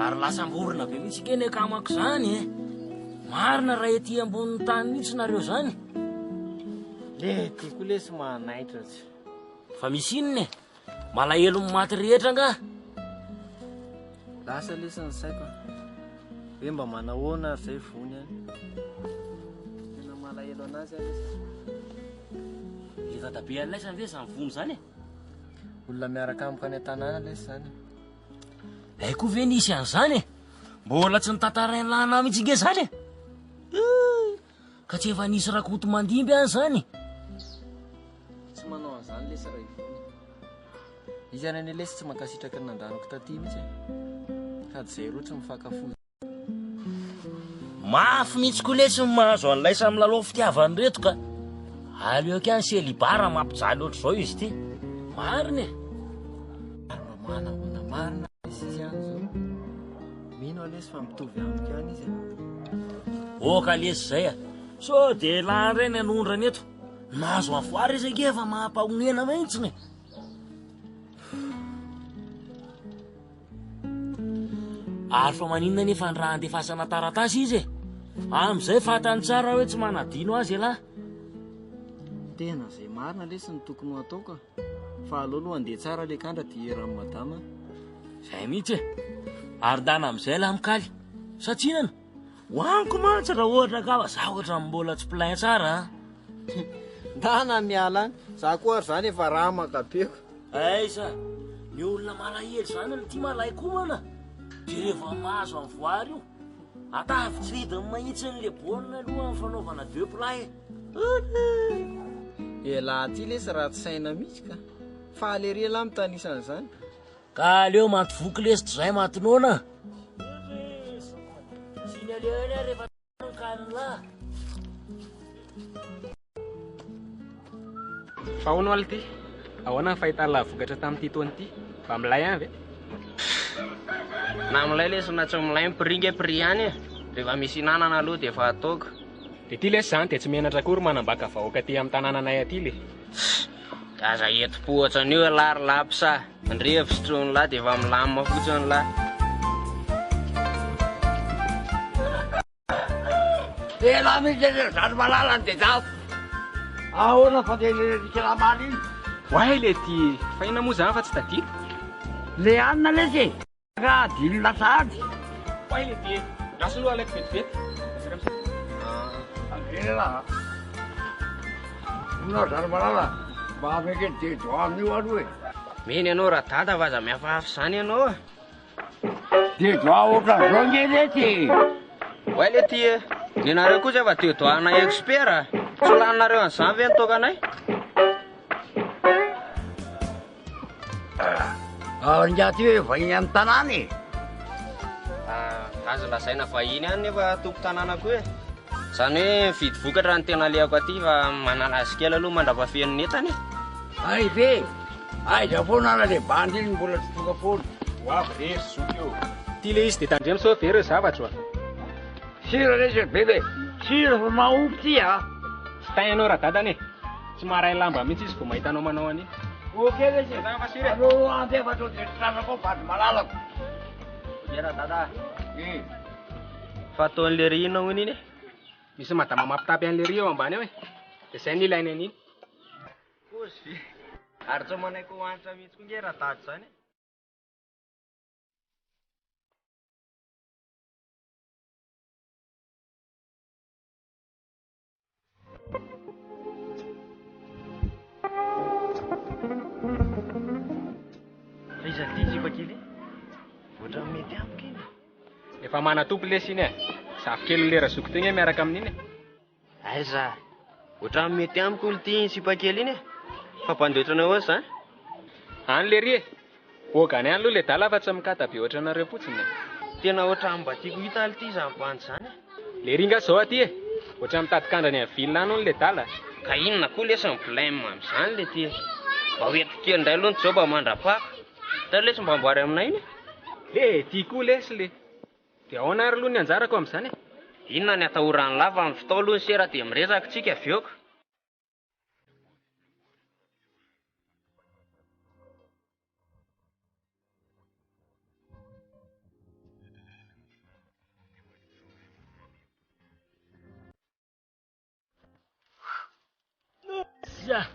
Speaker 6: Ary lasa mborona be mihitsy keny akamako zany e. Marina raha ety ambonin'ny tany mihitsy nareo zany.
Speaker 5: Le ty koa lesy mahanaitra tsy.
Speaker 6: Fa misy inona e? Malahelo maty rehetra nga.
Speaker 5: Lasa lesy ny saiko. Hoe mba manahoana ary zay vony any. Tena malahelo anazy any lesy.
Speaker 6: Le dadabe an'ilay ve zany vony zany e?
Speaker 5: Olona miaraka amiko any an-tanàna lesy zany.
Speaker 6: Lay koa ve nisy an'izany e? Mbola tsy nitantarainy lana mihitsy nge zany e? Ka tsy efa nisy rakoto mandimby any zany.
Speaker 5: Tsy manao an'izany lesy raha ivony. Izy any ane lesy tsy mankasitraka ny nandaniko taty mihitsy e. Sady zay roa tsy mifankafozy.
Speaker 6: Mafy mihitsy koa lesy mahazo an'ilay samy lalao fitiavany reto ka. Aleo kany selibara mampijaly ohatr' zao izy ty. Marina e.
Speaker 5: Manahona marina lesy izy any zao. Mino lesy fa mitovy amiko any izy.
Speaker 6: Oka lesy zay a. So de lahy reny anondrany eto. Mahazo afoary izy ake fa mampahonena mihitsy e. Ary fa maninona nefa ny raha andefasana taratasy izy e. Am'izay fatany tsara hoe tsy manadino azy lahy.
Speaker 5: Tena zay marina lesy ny tokony ho atao ka. Fa aloha andeha tsara le kandra dia eran'ny madama.
Speaker 6: Zay mihitsy e. Ary dana am'izay lahy mikaly. Satria nana hoaniko mantsy raha ohatra ka fa za ohatra mbola tsy plain tsara.
Speaker 5: Ndana miala any za koa ary zany efa raha makapeko.
Speaker 6: Aiza ny olona malahelo zany ny tia malay koa mana de rehefa mahazo amin'ny voary io atavitsy ridiny mahitsy n'le baolina aloha amin'ny fanaovana deux plat
Speaker 5: Ela ty lesy raha tsy saina mihitsy ka fa alery la mitanisan'izany
Speaker 6: ka aleo mantovoky lesitry zay matinona siny aleo eny rehefa kanila.
Speaker 11: Fa hono aly ty ahoana ny fahitala vokatra tamin'ity taona ity mba milay any ve?
Speaker 12: Na milay lesy na tsy milay mipringy prix any rehefa misy hinanana aloha de efa ataoko.
Speaker 11: De ty lesy zany de tsy menatra akory manambaka vahoaka ty amin'ny tanànanay aty le.
Speaker 12: Aza eto-pohatra an'io lary lapsa ndrevo sitrony lahy de efa milamina fotsiny lahy.
Speaker 1: Ela misy zany malalany de zao. Ahoana fa de siramamy iny?
Speaker 11: Hoay le ty fa ina moa zany fa tsy tadiko.
Speaker 1: Le anina lesy ka dilina sady.
Speaker 11: Hoay le ty raso aloha alaiko vetivety.
Speaker 1: Ela. Unao zany malala mba meke dedo amin'io aloha e.
Speaker 12: Meny ianao raha dada fa aza miafafy zany ianao a.
Speaker 1: Dedo ohatra zao nge lesy.
Speaker 12: Hoay le ty ny nareo kosa efa dedo ana expert tsy laninareo an'izany ve nitokanay?
Speaker 1: Ingaty hoe vahiny amin'ny tanàna e.
Speaker 12: Azo lazaina vahiny any nefa tompo tanànako e. Zany hoe vidy vokatra ny tena liako aty fa manala azy kely aloha mandrapafen'ny netany e.
Speaker 1: Ay ve, aiza foana ala le bandy iny mbola tsy tonga foana.
Speaker 11: Hoavy rery zoky eo. Ty le izy de tandremo sao very eo zavatra.
Speaker 1: Sira lesy bebe, sira fa mahomby ty a.
Speaker 11: Tsy tainao raha dadany e. Tsy maray lamba mihitsy izy vao mahitanao manao an'iny.
Speaker 1: Okey lesy, alo andefa to de tranako vady malalako.
Speaker 12: Era dada. Fa ataon'le ry inona hono iny e?
Speaker 11: Misy madama mampitapy an'le ry eo ambany eo e. De zay ny ilainy an'iny.
Speaker 12: Kozy. Ary tsy manaiko hoanitra mihitsy koa nge raha tahaka zany. Iza ty sipa kely? Ohatran'ny mety amiko iny.
Speaker 11: Efa manatompo lesy iny e. Zavy kely lera zoko teny e miaraka amin'iny e.
Speaker 12: Aiza. Ohatran'ny mety amiko olo ty sipa kely iny e. Fa mpandoetrana eo zany.
Speaker 11: Any le ry e. Bogany any aloha le dala fa tsy mikata be ohatranareo fotsiny.
Speaker 12: Tena ohatran'ny mba tiako hita aly ty zany bandy zany.
Speaker 11: Le ringa zao aty e. Ohatran'ny mitady-kandrany amin'ny vilona any hono le dala.
Speaker 12: Ka inona koa lesy ny blème amin'izany le ty. Mba hoeto kely indray aloha ny jao mba mandrapako. Tara lesy mba amboary aminay iny.
Speaker 11: Le ty koa lesy le. De ahoana ary aloha ny anjarako amin'izany e.
Speaker 12: Inona ny atahorany lava amin'ny fotao aloha ny sera de miresaka tsika avioko.
Speaker 6: Zia,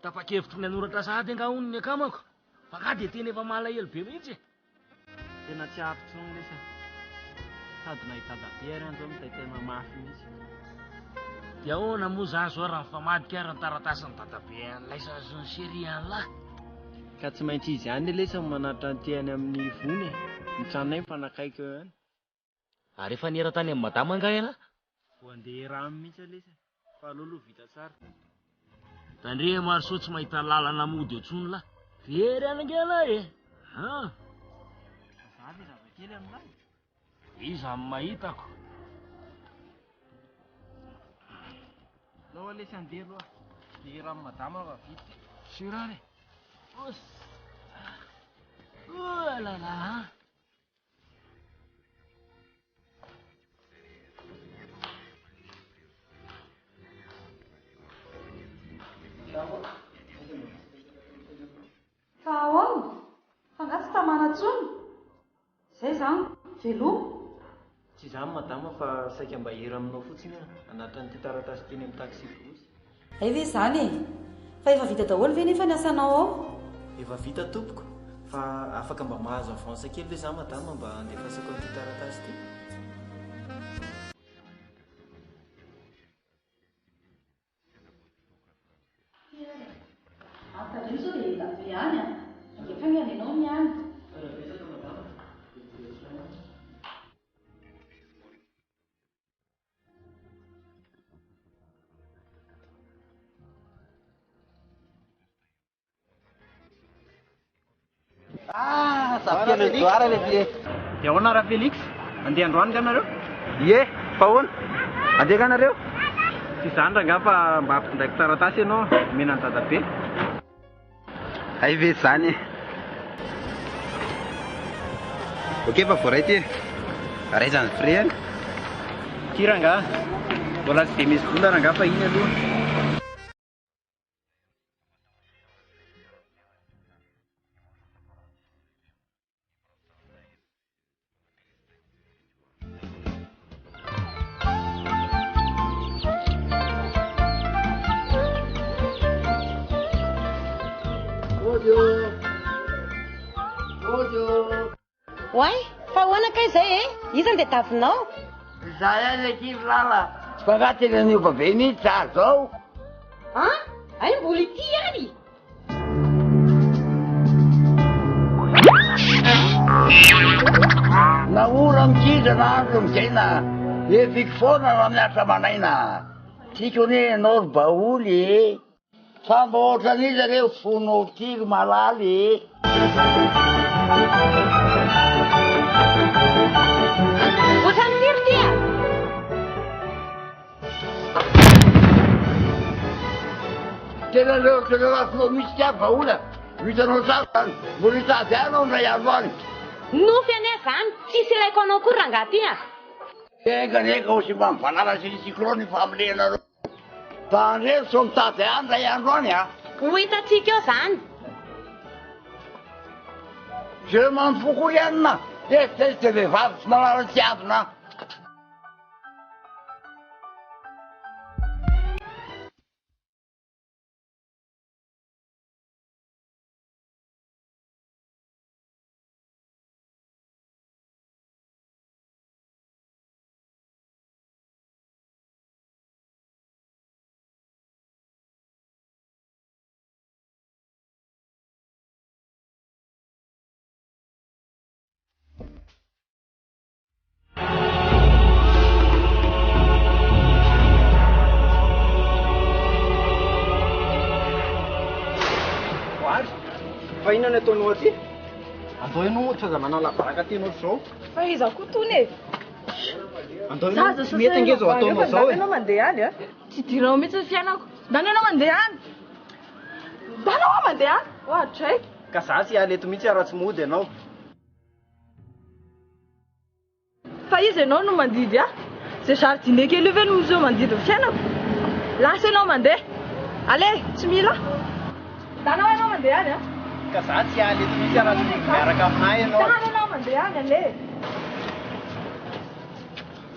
Speaker 6: tapa-kevitry ny anoratra sady nga hono ny akamako. Fa ka de tena efa malahelo be mihitsy.
Speaker 3: Tena tsy afi-tsony lesy. Sady nahita dabiary any zao mitaitana mafy mihitsy.
Speaker 6: De ahoana moa zany zao raha mifamadika ary ny taratasy ny dadabe an'ilay sazony sery an'lahy.
Speaker 3: Ka tsy maintsy izy ihany lesy manatra ny tehany amin'ny vony e. Ny tranonay mifanakaiky eo ihany.
Speaker 6: Ary efa nera tany amin'ny madama nga ena?
Speaker 3: Vao andeha rano mihitsy lesy. Fa alolo vita tsara.
Speaker 6: Tandre maro so tsy mahita lalana mody etsony lahy. Very any angela e.
Speaker 3: Zavy zavakely amin'lahy.
Speaker 6: Iza amin'ny mahitako.
Speaker 3: Lao lesy andeha aloha. Ny ran'ny madama va vita.
Speaker 6: Sirare. Oh là là.
Speaker 2: Fa ahoana? Fa nga tsy tamana-tsony? Zay zany, veloma.
Speaker 3: Tsy izany madama fa saika mba hira aminao fotsiny anatra nyity taratasy teny amin'ny taxi brosy.
Speaker 2: Ay ve zany e? Fa efa vita daholo ve nefa ny asanao ao?
Speaker 3: Efa vita tompoko. Fa afaka mba mahazo avance kely ve za madama mba andefasako an'ity taratasy ty? Dia ahoana raha Felix? Andeha androany ka nareo? Ie, fa ahoana? Andeha ka nareo? Tsy izany rangaha fa mba ampitondraiky taratasy ianao menany dadabe. Ay ve zany. Okey fa voaray ty. Araizany fre any. Ty rangaha. Mbola tsy dia misy vola rangaha fa iny aloha.
Speaker 9: Oay, fa ahoana kay izay e? Iza dia tavinao?
Speaker 1: Za ihany ankivy lala. Fa nga tena niofa be mihitsy za zao.
Speaker 9: Ay mbola ity ihany.
Speaker 1: Naora mikiza na andro mijaina. Efiko foana raha miasa manaina. Tiako ne ianao ry baoly e. Fa mba ohatran'izy reo fonao tiro malaly e.
Speaker 9: Ohatran'niro tia.
Speaker 1: Tena leo tena rafonao misy tia baola. Vitanao sasany. Mbola hitady anao ndray andro any.
Speaker 9: Nofy ane zany, tsisy ilaiko anao kory rangaha ty a.
Speaker 1: Enganeka ho sy mba mivalala sy sikrony fa amlenareo. Tandreo so mitady any ndray andro any a.
Speaker 9: Ho hitatsika eo zany.
Speaker 1: Je m'en fous ianina. Tsy vehivavy tsy manala tsy avina.
Speaker 3: Fa inona no ataonao aty? Andao ianao tsy aza manao labaraka ty ianao zao.
Speaker 7: Fa iza koa tony e.
Speaker 3: Andao ianao tsy mety ange zao ataonao zao e.
Speaker 7: Anao mandeha any a? Tsy dirao mihitsy ny fiainako. Dany anao mandeha any. Dany anao mandeha any? Ohatray.
Speaker 3: Ka za tsy hiala eto mihitsy raha tsy mody ianao.
Speaker 7: Fa izy ianao no mandidy a? Zay jardinier kely io ve no misy eo mandidy ny fiainako? Lasa ianao mandeha. Ale, tsy mila. Dany anao mandeha any a?
Speaker 3: Ka za tsy hiala eto mihitsy raha tsy miaraka aminay ianao.
Speaker 7: Dany anao mandeha any ale.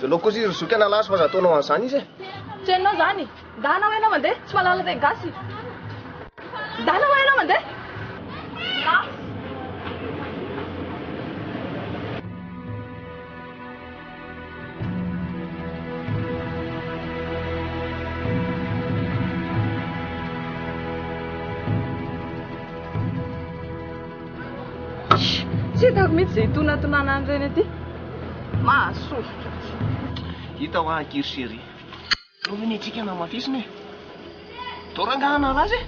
Speaker 11: Ianao koa izy zoky analasy fa za ataonao an'izany izy e.
Speaker 7: Tsy hainao zany. Dany anao mandeha, tsy malala teny gasy. Dany anao mandeha. Tsy hitako mihitsy izay tonatonana an'ireny aty. Mahasosotra.
Speaker 11: Hita ho ankiry sery. Eo minitsika namafisina e. Tao rangahana razy e.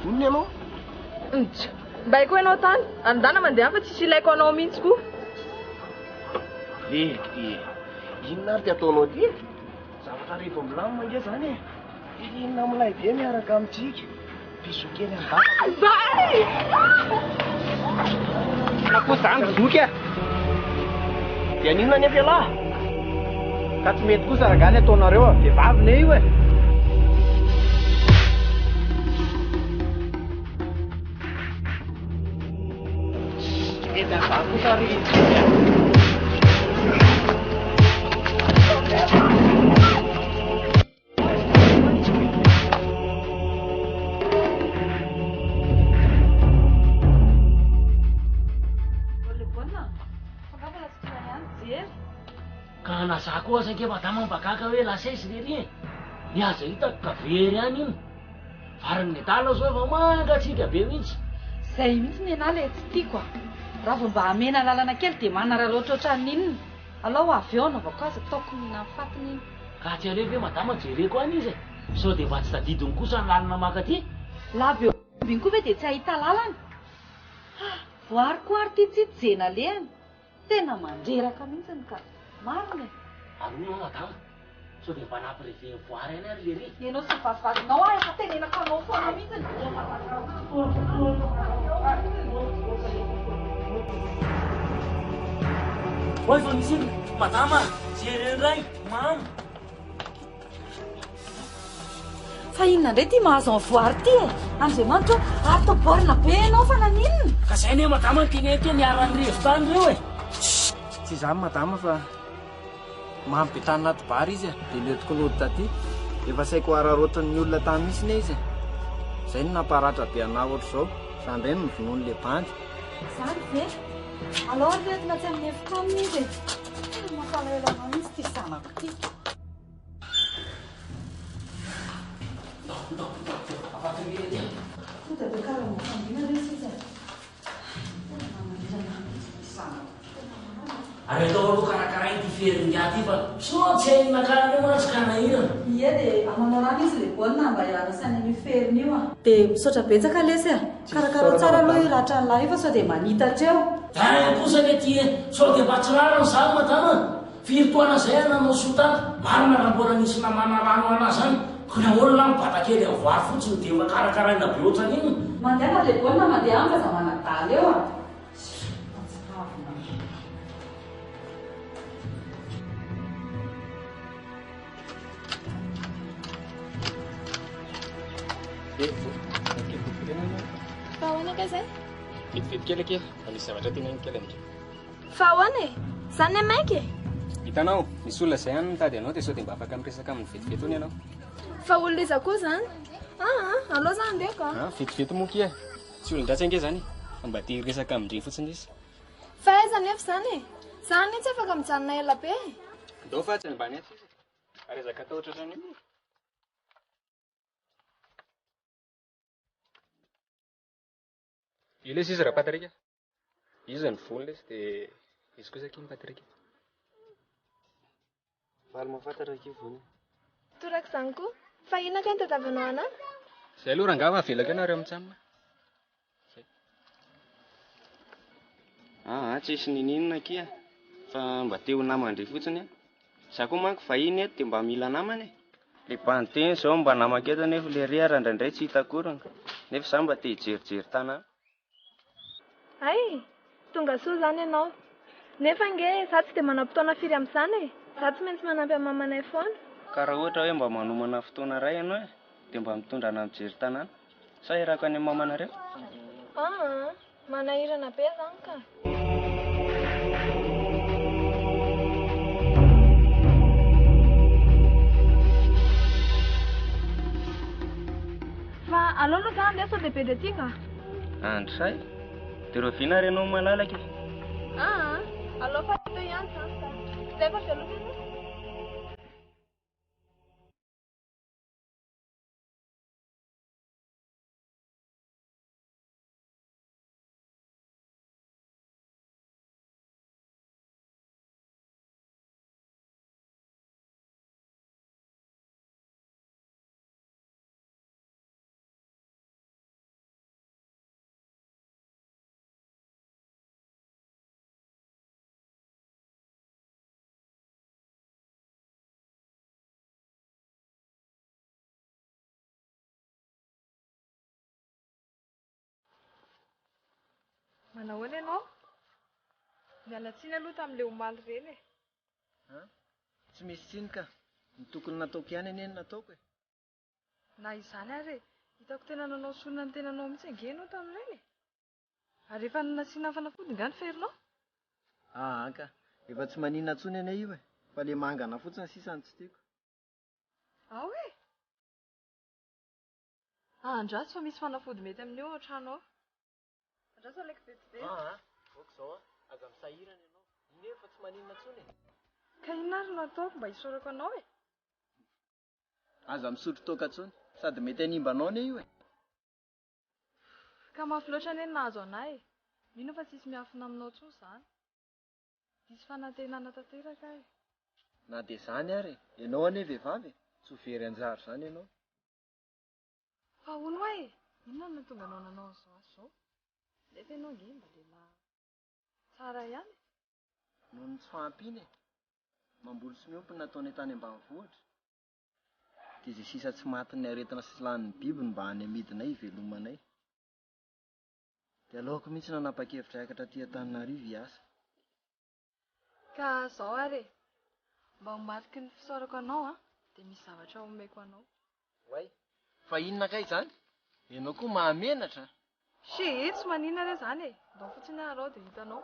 Speaker 11: Onona ianao?
Speaker 7: Mba haiko ianao tany. Andana mandeha fa tsisy ilaiko anao mihitsy koa.
Speaker 11: Lety. Inona ary ty ataonao ty? Zavatra rehefa milamina nge zany e. Inona milay be miaraka amintsika. Piso kely am-bata.
Speaker 7: Zay!
Speaker 3: Koa zany zoky a.
Speaker 11: Dia ninona nefa ialahy?
Speaker 3: Ka tsy mety kosa rangany ataonareo a. Vehivavy ne io e. Eta za kosa ry.
Speaker 6: Ka naza koa aza ke madama mbakaka hoe lasa izy rery e. Ny aza hitako ka very any iny. Variny ny adala zao efa mangatsika be mihitsy.
Speaker 2: Zay mihitsy ny anala e, tsy tiako a. Raha vao mba hamena lalana kely dia manara loatra ohatran'inona. Alao avy eo anaovako azy ataoko nafatiny iny.
Speaker 6: Ka tsy aleo ve madama jereko any izy e. Sao dia mba tsy tadidiny kosa ny lalana maka aty.
Speaker 2: Lavy eo biny koa ve dia tsy ahita lalana. voarikoary ty tsitsijena lehany tena mandreraka mihitsiny ka marina
Speaker 6: Arona madama sao dia mba nampireveny voary any ary le ry
Speaker 2: ianao sy vazivazinao ah efa tenenaka anao foana mihitsiny
Speaker 6: Oi fa misy madama jereny ray mamy
Speaker 2: fa inona indray ty mahazo amin'ny voary ty e andriamanitra atoborina be ianao fa naninona
Speaker 6: ka zay ne madama ny teny ty niaran'ny revotany reo e
Speaker 5: tsy izany madama fa mampy tany naty bary izy dia leotiko nody taty efa saiko ararotan'ny olona tany misy ne izy zay no namparatra be ana ohatr'izao zany indray no mivonoan'le bandy
Speaker 2: zany ve aloha retina tsy amin'ny efitrano izy e mampalahelo mihitsy ty zanako ty Tudo cara mo combina desse jeito.
Speaker 6: Are tao aloha karakara ity feringaty fa so tsy hay nakana manatsikana ina
Speaker 2: Ia dia amanao rano izy le baolina mba hiarasany ny feriny io a dia misaotra betsaka lesy a karakara tsara aloha hiratra ny lahy fa sao dia manitatra eo
Speaker 6: da kosa le ty sao dia mba tsirarany zany madama firitoana zay nanao sotana marina raha mbola nisy namana rano ana zany ka na olona mibata kely avoary fotsiny dia makarakaraina be ohatran'iny
Speaker 2: mandeha le baolina mandeha any fa za manadaly eo a
Speaker 4: Fa ahoana ka zay?
Speaker 11: Vetivety kely ake fa misy zavatra tena iny kely amindreo.
Speaker 4: Fa ahoana e? Zany amaiky e?
Speaker 11: Hitanao misy olona zay any mitady anao dia sao dia mba afaka miresaka amin'ny vetivety ony ianao.
Speaker 4: Fa olona iza koa zany? Allo zany andeha ka?
Speaker 11: Vetivety moa kia tsy olon-dratsy ange zany fa mba tia resaka amindreny fotsiny izy.
Speaker 4: Fa aiza nefa zany e? Zany tsy afaka mijanona ela be e?
Speaker 11: Ndao fa tsy ambany aty izy ary ezaka atao ohatrany io. Io lesy izy raha patrika izy ny volo lesy dia izy kosa kiny patrika valy mahafantatra ake volo
Speaker 4: Toraka izany koa fa inona ka ny tadiavanao anahy?
Speaker 11: zay aloha raha ngava avelako ianareo mitsamina zay tsy isy nininona kia fa mba teo namandre fotsiny za koa manko vahiny eto dia mba mila namany le banteny zao mba namaketo nefa le rehara indraindray tsy hitakorana nefa za mba te hijerijery tanàna
Speaker 4: Ay, tonga soa zany ianao. Nefa nge za tsy dia manam-potoana firy amin'izany e. Za tsy maintsy manampy amin'ny mamanay foana.
Speaker 5: Ka raha ohatra hoe mba manomana fotoana iray ianao dia mba mitondra ana mijery tanàna sa irako any amin'ny mamanareo?
Speaker 4: Manahirana be zany ka. Fa aloha zany andeha sao dia be dia tia ka?
Speaker 5: Andrisay dia reo vina ary ianao malalaka
Speaker 4: Aloha fa teo ihany zany ka. Zay fa veloma ianao?
Speaker 7: Manao ahoana ianao? Miala tsiny aloha tamin'ilay omaly ireny e.
Speaker 5: Tsy misy tsiny ka ny tokony nataoko ihany anie nataoko e.
Speaker 7: Na izany ary hitako tena nanao sonina ny tenanao mihitsy ange ianao tamin'ireny e. Ary efa nasiana fanafody nga ny ferinao?
Speaker 5: Ka efa tsy maninona intsony anie io e fa le mangana fotsiny sisany tsy tiako.
Speaker 7: Ao e? Andraso fa misy fanafody mety amin'io ao an-trano ao. Andraso alaiko vetivety.
Speaker 5: Oka zao aza misahirana ianao. Iny efa tsy maninona intsony e.
Speaker 7: Ka inona ary no ataoko mba hisorako anao e?
Speaker 5: Aza misotro toaka intsony sady mety hanimba anao anie io e.
Speaker 7: Ka mafy loatra anie ny nahazo anahy e. Mino fa tsisy miafina aminao intsony izany. Disy fanantenana tanteraka e.
Speaker 5: Na dia izany ary ianao anie vehivavy tsy ho very anjara izany ianao.
Speaker 7: Fa hono e, inona no tonga anao nanao an'izao azy izao?
Speaker 4: Nefa ianao nge mba lehilahy tsara ihany.
Speaker 5: Noho ny tsy fahampiany e. Mamboly sy miompy nataony tany ambanivohitra. Dia izay sisa tsy matin'ny aretina sy lanin'ny biby mba any amidinay ivelomanay. Dia aleoko mihitsy nanapa-kevitra hiakatra aty Antananarivo hiasa.
Speaker 4: Ka zao ary e, mba homariky ny fisaorako anao dia misy zavatra omeko anao.
Speaker 5: Way, fa inona kay izany? Ianao koa mahamenatra.
Speaker 4: Tsy maninona re zany e, ndao fotsiny arao dia hitanao.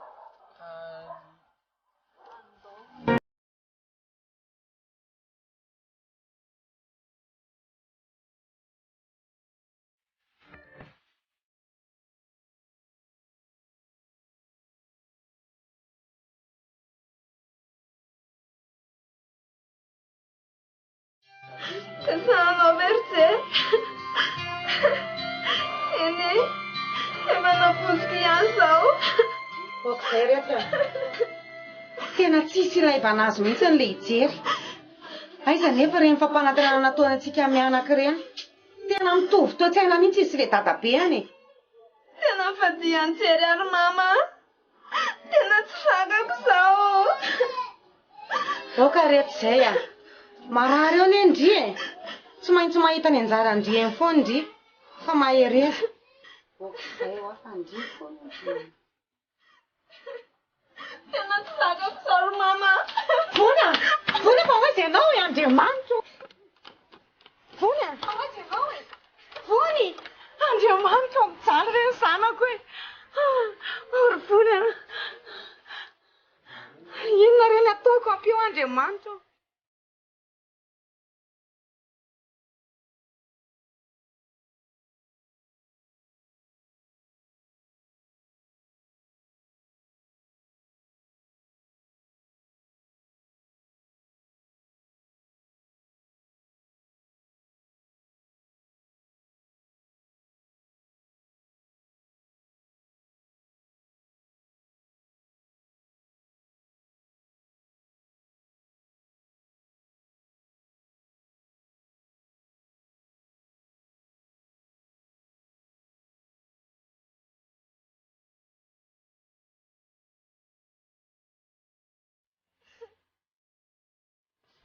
Speaker 4: Kasama Berce. Eny, manapozika iasao.
Speaker 9: Okizay rehetra. Tena tsisy ilay vanazy mihitsy ny lehijery. Aiza nefa ireny fampanantenana nataony antsika mianaka ireny. Tena mitovy toe-tsaina mihitsy izy le dadabe any.
Speaker 4: Tena fadian-tsery ary mama. Tena tsy sakako zao.
Speaker 9: Oka rehetra izay a. Marary eo ny ndry e. Tsy maintsy mahita ny anjara ndry eny foana ndry. Fa mahereza. Okizay ho afa ndry foana ndry.
Speaker 4: Tena tsy sakako zao mama.
Speaker 9: Vona fa hoy izay ianao e Andriamanitra. Vona fa hoy izay ianao e. Vony
Speaker 4: Andriamanitra mijaly ireny zanako e. Ory vona. Inona ireny ataoko ampio Andriamanitra.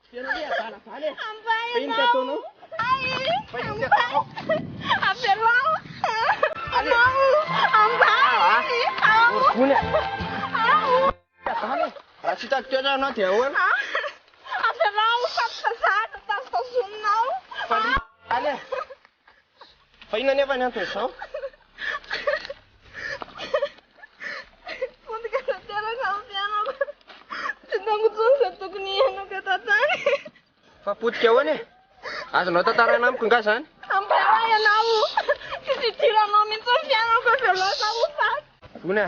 Speaker 5: Ampay
Speaker 4: ianao. Apelao.
Speaker 5: Raha tsy hitako toetra anao dia ahoana?
Speaker 4: Apelao, fampasatra tafitazonao.
Speaker 5: Fa inona nefa ny antony izao?
Speaker 4: Fotika tanteraka amin'ny fianako. Tsy tango tsony izay tokony hianako tantany.
Speaker 5: Fa potika ahoana e? Azonao tantarana amiko nga zany?
Speaker 4: Ampela ianao. Fisidiranao mihitsy ny fianako velao zaho faty.
Speaker 5: Vona,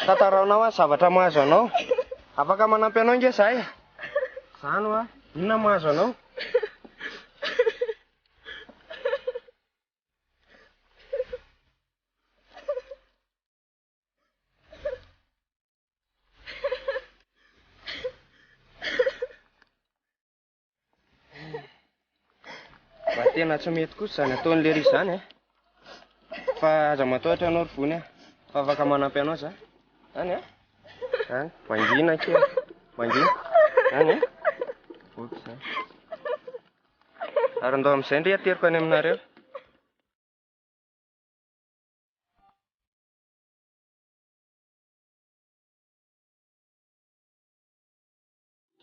Speaker 5: tantaranao a zavatra mahazo anao. Afaka manampy anao nge zahay. Zany a, inona mahazo anao? Fa tena tsy mety kosa zany ataon'le ry zany e. Fa aza matahotra anao ry Vony fa afaka manampy anao za. Zany e? Zany, vangina kely. Vangina. Zany e? Oka zany. Ary ndao amin'izay ndre ateriko any aminareo.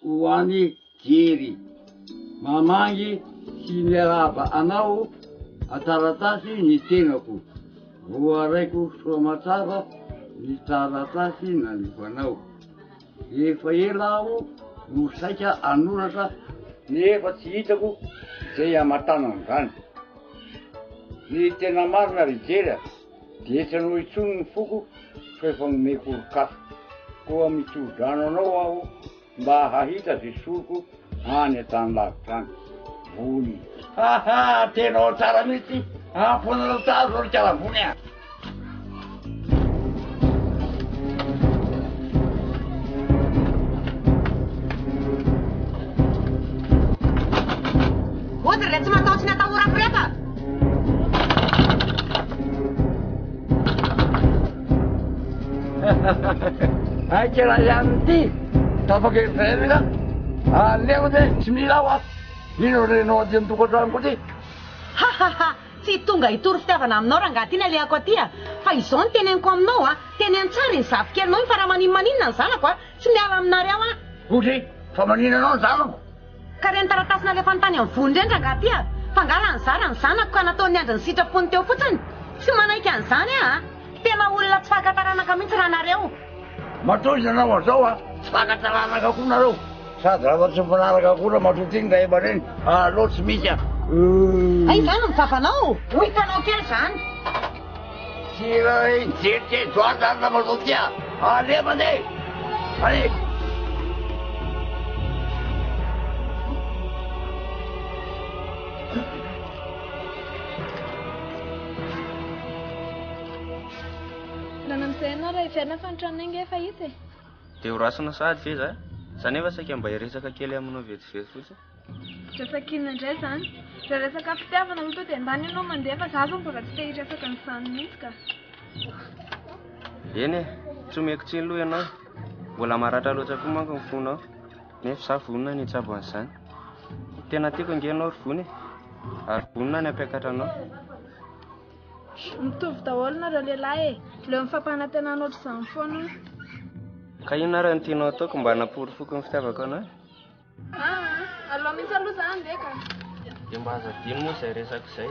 Speaker 1: Ho any jery mamangy sy miarahaba anao ataratasy ny tenako. Voaraiko soa matsara ny taratasy naniko anao. Efa ela aho no saika hanoratra nefa tsy hitako izay hamatana an'izany. Ny tena marina ry jery dia tsy hanao intsony ny foko fa efa nomeko oro-kafa. Koa mitodrano anao aho mba hahita zay soroko any an-tany lavitra any. Vony. Tenao tsara mihitsy. Amponanao tsara zao ry tsara Vony a.
Speaker 9: Otra le tsy matahotsy ny atahorako rehetra.
Speaker 1: Aikera ihany ty tafakely zay ka aleo de tsy mila ho aho ino renao aty amin'ny tokantranoko ty
Speaker 9: hahaha tsy tonga hitory fitiavana aminao raha nga tiana alehako aty a fa izao ny teneniko aminao a teny tsara ny zavikelynao iny fa raha maninona ny zanako a tsy miala aminareo a
Speaker 1: ozy fa manina anao ny zanako
Speaker 9: ka reny taratasina lefa nytany amin'ny vony indrendra nga ty a fangala ny zara ny zanako ka nataony andry ny sitrapony teo fotsiny tsy manaiky an'izany a tena olona tsy fahakataranaka mihitsy raha nareo
Speaker 1: matozy nanao azao a tsy fahakataranaka koa nareo sady raha tsy mifanaraka koa raha matotiny raha eba reny alô tsy misy a
Speaker 9: ay zany mivavanao hoitanao kely zany
Speaker 1: tsy jeritrery doa zany raha matotya ale mandeha ale
Speaker 4: Raha amin'izay raha hiverina fanontranana inge efa hita e.
Speaker 12: Dia ho rasina sady ve za? Za nefa saika mba hiresaka kely aminao vetivety fotsiny.
Speaker 4: Resaka inona indray zany? Raha resaka fitiavana mito dia andany ianao mandeha fa za zao mbola tsy te hiresaka ny sany mihitsy ka.
Speaker 12: Eny e, tsy omeko tsiny loha ianao. Mbola maratra loatra koa manko ny fonao. Nefa za vonona ny hitsabo an'izany. Tena tiako nge ianao ry vony ary vonona ny ampiakatra anao.
Speaker 4: Mitovy daholo nareo lehilahy e. Leo mifampanantenana ohatr'izany foana.
Speaker 12: Ka inona raha ny tianao ataoko mba hanaporofoko ny fitiavako anao?
Speaker 4: Aloha mihitsy aloha zany nde ka.
Speaker 12: Dia mba azo adino moa izay resako izay.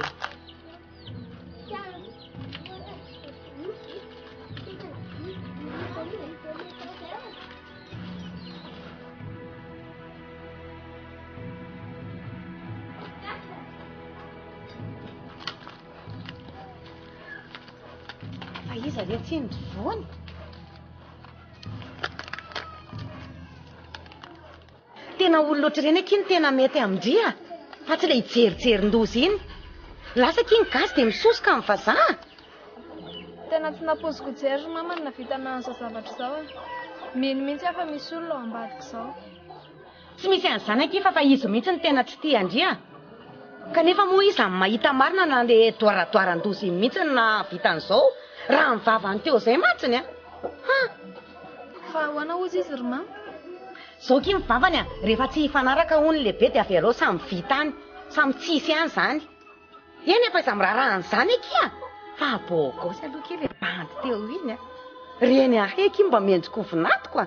Speaker 9: fa iza re tsy indry voany tena olona ohatr'ireny akiny tena mety amindria fa tsy ilay hijerijerin-dozy iny lasa kiny gasy dia misosoka amin'ny vazaha
Speaker 4: Tena tsy napoziko jery mama ny navita nahazo zavatra izao e. Mino mihitsy afa misy olona ao ambadika izao.
Speaker 9: Tsy misy an'izany aky fa izy mihitsy ny tena tsy tia andria kanefa moa izy amin'ny mahita marina na le doaradoaran-dozy iny mihitsy na vitan'izao raha mivavany teo izay matsiny a
Speaker 4: fa hoana ozy izy ry mama
Speaker 9: zao ky mivavany a rehefa tsy hifanaraka hono lehibe dia avy alao samy vitany samy tsisy any zany eny efa iza miraran'izany aky a fa abogaosy aloha kely bandy teo iny a reny aheky mba mendriko voninatiko a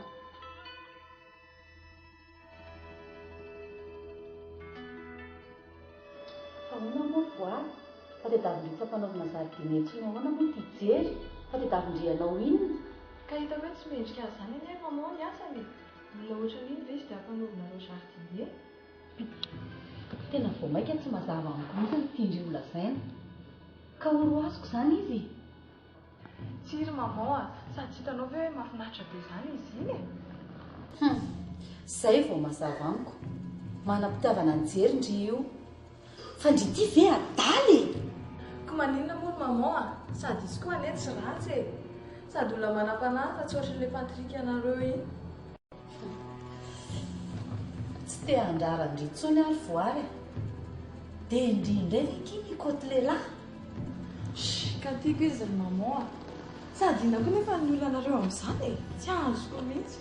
Speaker 2: fa hoana moa voary fa dia davindry fanaovana zaridinery iny ahoana moa ty jery fa dia davindrianao inona
Speaker 7: ka hitako hoe tsy mendrika azany iny efa mao ny asany mbola ohatran'iny ve izy dia ampanaovina reo zaridinery
Speaker 2: tena vao maika tsy mazava amiko mihitsy ny tiandry olazaina ka oro azoko zany izy
Speaker 7: tsiry mamao a sady tsy hitanao ve hoe mahafinaritra be zany izy iny
Speaker 2: zay vao mazava amiko manam-pitiavana ny jery ndry io fa ndry ty ve adaly
Speaker 7: ko maninona moa ny mamao a sady izy koa ane tsy ratsy e sady olona manam-panahy fa tsy ohatran'ilay patrika anareo iny
Speaker 2: tsy te handrara ndry tsony ary voary dia indrindray ve kiny ikoty lehilahy
Speaker 7: ka tiako izy ry mamao a sady ina koa nefa ny olona anareo amin'izany e tsy azoko mihitsy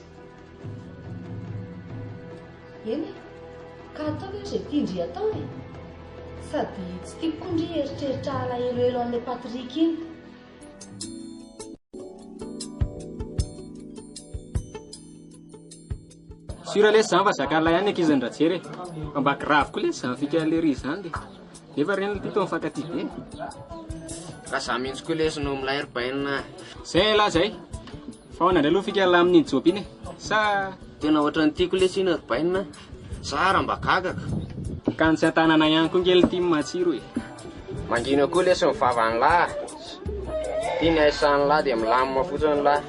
Speaker 2: eny ka atao hoe zay tiandry atao e sady tsy tiako koa ndry eritreritra alaheloelo an'ilay patrika iny
Speaker 11: Sura le zany fa zakala ihany ankizy ndrajery fa mba grave koa le zany fikaleri izany dia nefa reny ty tao mifankaty be
Speaker 12: ka za mihitsy koa lesino milay airbaina
Speaker 11: zay lahy zay fa hoana indray aloha fikala amin'iny job iny sa
Speaker 12: tena ohatran'ny tiako lesina airbaina zara mba gagaka
Speaker 11: ka ny tsy an-tanana ihany koa ngely ty matsiro e
Speaker 12: mangina koa lesy mivavany lahy tiany aisan'ny lahy dia milamina fotsiny lahy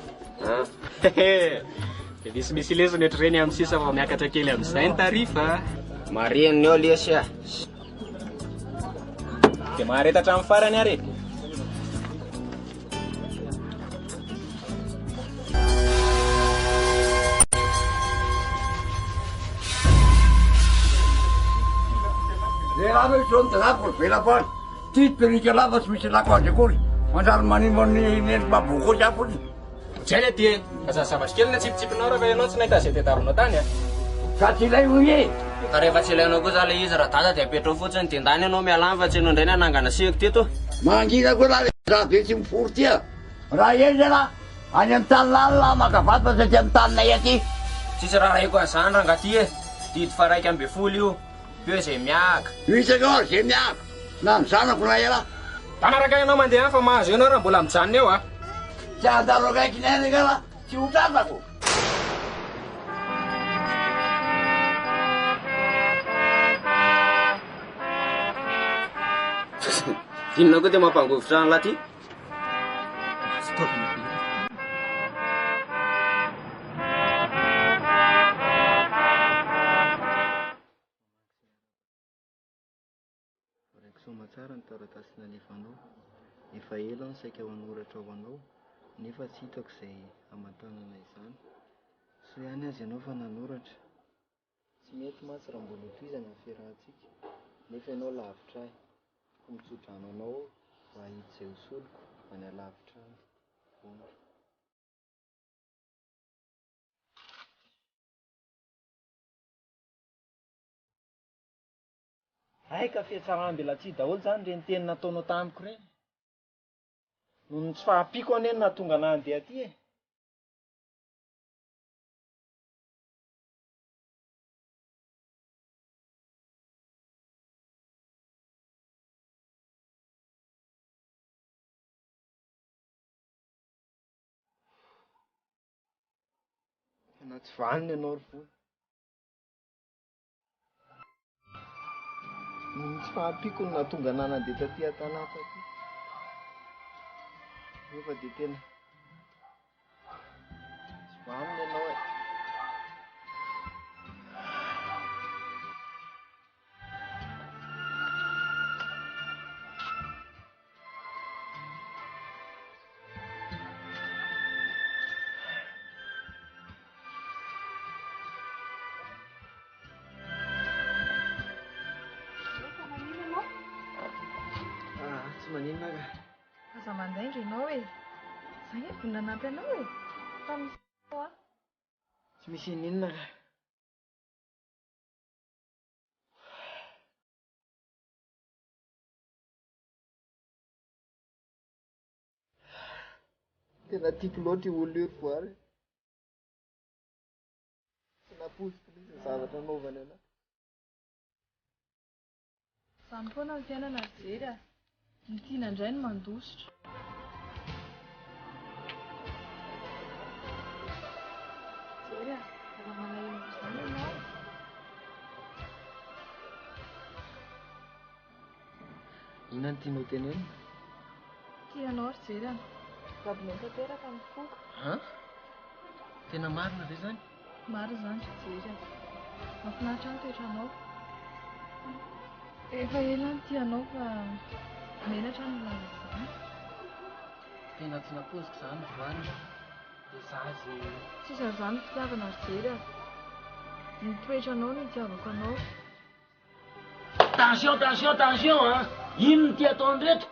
Speaker 11: dia misimisy lesiny ohatr'ireny amin'ny sisa fa miakatra kely amin'izay ny tarifa
Speaker 12: mareniny eo lesy a
Speaker 11: dia maharetatra amin'ny farany ary
Speaker 1: le lava izao ny dalako velapany ty perika lava tsy misy lako azy akory mandrano manimbo ny nendry mabokosy aho fotsiny
Speaker 11: Jale dia zavatra kely ny tsipitsipinao raha ianao tsy nahita izay tadiavinao tany a.
Speaker 1: Ka tsy ilay ho e.
Speaker 11: Ka rehefa tsy ilainao kosa ilay izy raha dada dia apetrao fotsiny dia ndany ianao mialany fa tsy hainao indray ny anangana seko teto.
Speaker 1: Mangina koa raha raha be tsy mifory tia. Raha eny zana any amin'ny tanilany la makavaty fa satria amin'ny taninay aty.
Speaker 11: Tsisy raha raiko an'izany raha ngaty e. Didy fa 1.2 io. Eo izay miaka.
Speaker 1: Isaka ao izay miaka. Na ny zanako na ela.
Speaker 11: Tanaraka ianao mandeha fa mahazo ianao raha mbola mijanona eo a.
Speaker 1: Tsy andaro akaiky ny ainy raha tsy hotratako.
Speaker 11: Inona koa dia mampangovotra ny laty?
Speaker 3: Raiko soma tsara ny taratasy nalefanao. Efa ela ny saika ho anoratra ho anao nefa tsy hitako izay hamantanana izany. So ihany azy ianao fa nanoratra. Tsy mety mantsy raha mbola tohizana ny fiarahantsika nefa ianao lavitra ahy. Ko mitsodrano anao mba hahita izay hosoloko any alavitra any.
Speaker 5: Ay ka fiatsaram-belatsy daholo zany reny teny nataonao tamiko reny. Noho ny tsy fahampiako aneny na tonga na andeha aty e.
Speaker 3: Tena tsy vaniny ianao ry vony. Tsy fahampiako no nahatonga na nandeha taty an-tanàna taty. Nefa dia tena tsy vaniny ianao e. Tsy maninona ka.
Speaker 4: Aza mandainga ianao e. Zay e vola nampy anao e. Fa misy a.
Speaker 3: Tsy misy ininona ka. Tena tiako loatra io olona io ry voary. Tsy napoziko mihitsy ny zavatra anaovany anahy.
Speaker 4: Izany foana ny fiainana ry jery a. Ny tiana indray no mandositra. Jery a, aza manahino izany ianao.
Speaker 3: Inona ny tianao tenenina?
Speaker 4: Tianao ry jery a. Babinao tanteraka ny koko.
Speaker 3: Ha? Tena marina ve zany?
Speaker 4: Maro zany ry jery a. Mahafinaritra ny toetranao. Efa ela ny tianao fa menatra ny laza izany.
Speaker 3: Tena tsy napoziko izany ry voary. Dia zazy.
Speaker 4: Tsisy an'izany fitiavana ry jery a. Ny toetranao no itiavako anao.
Speaker 6: Tension, tension, tension, hein! Ino ny ty ataony reto?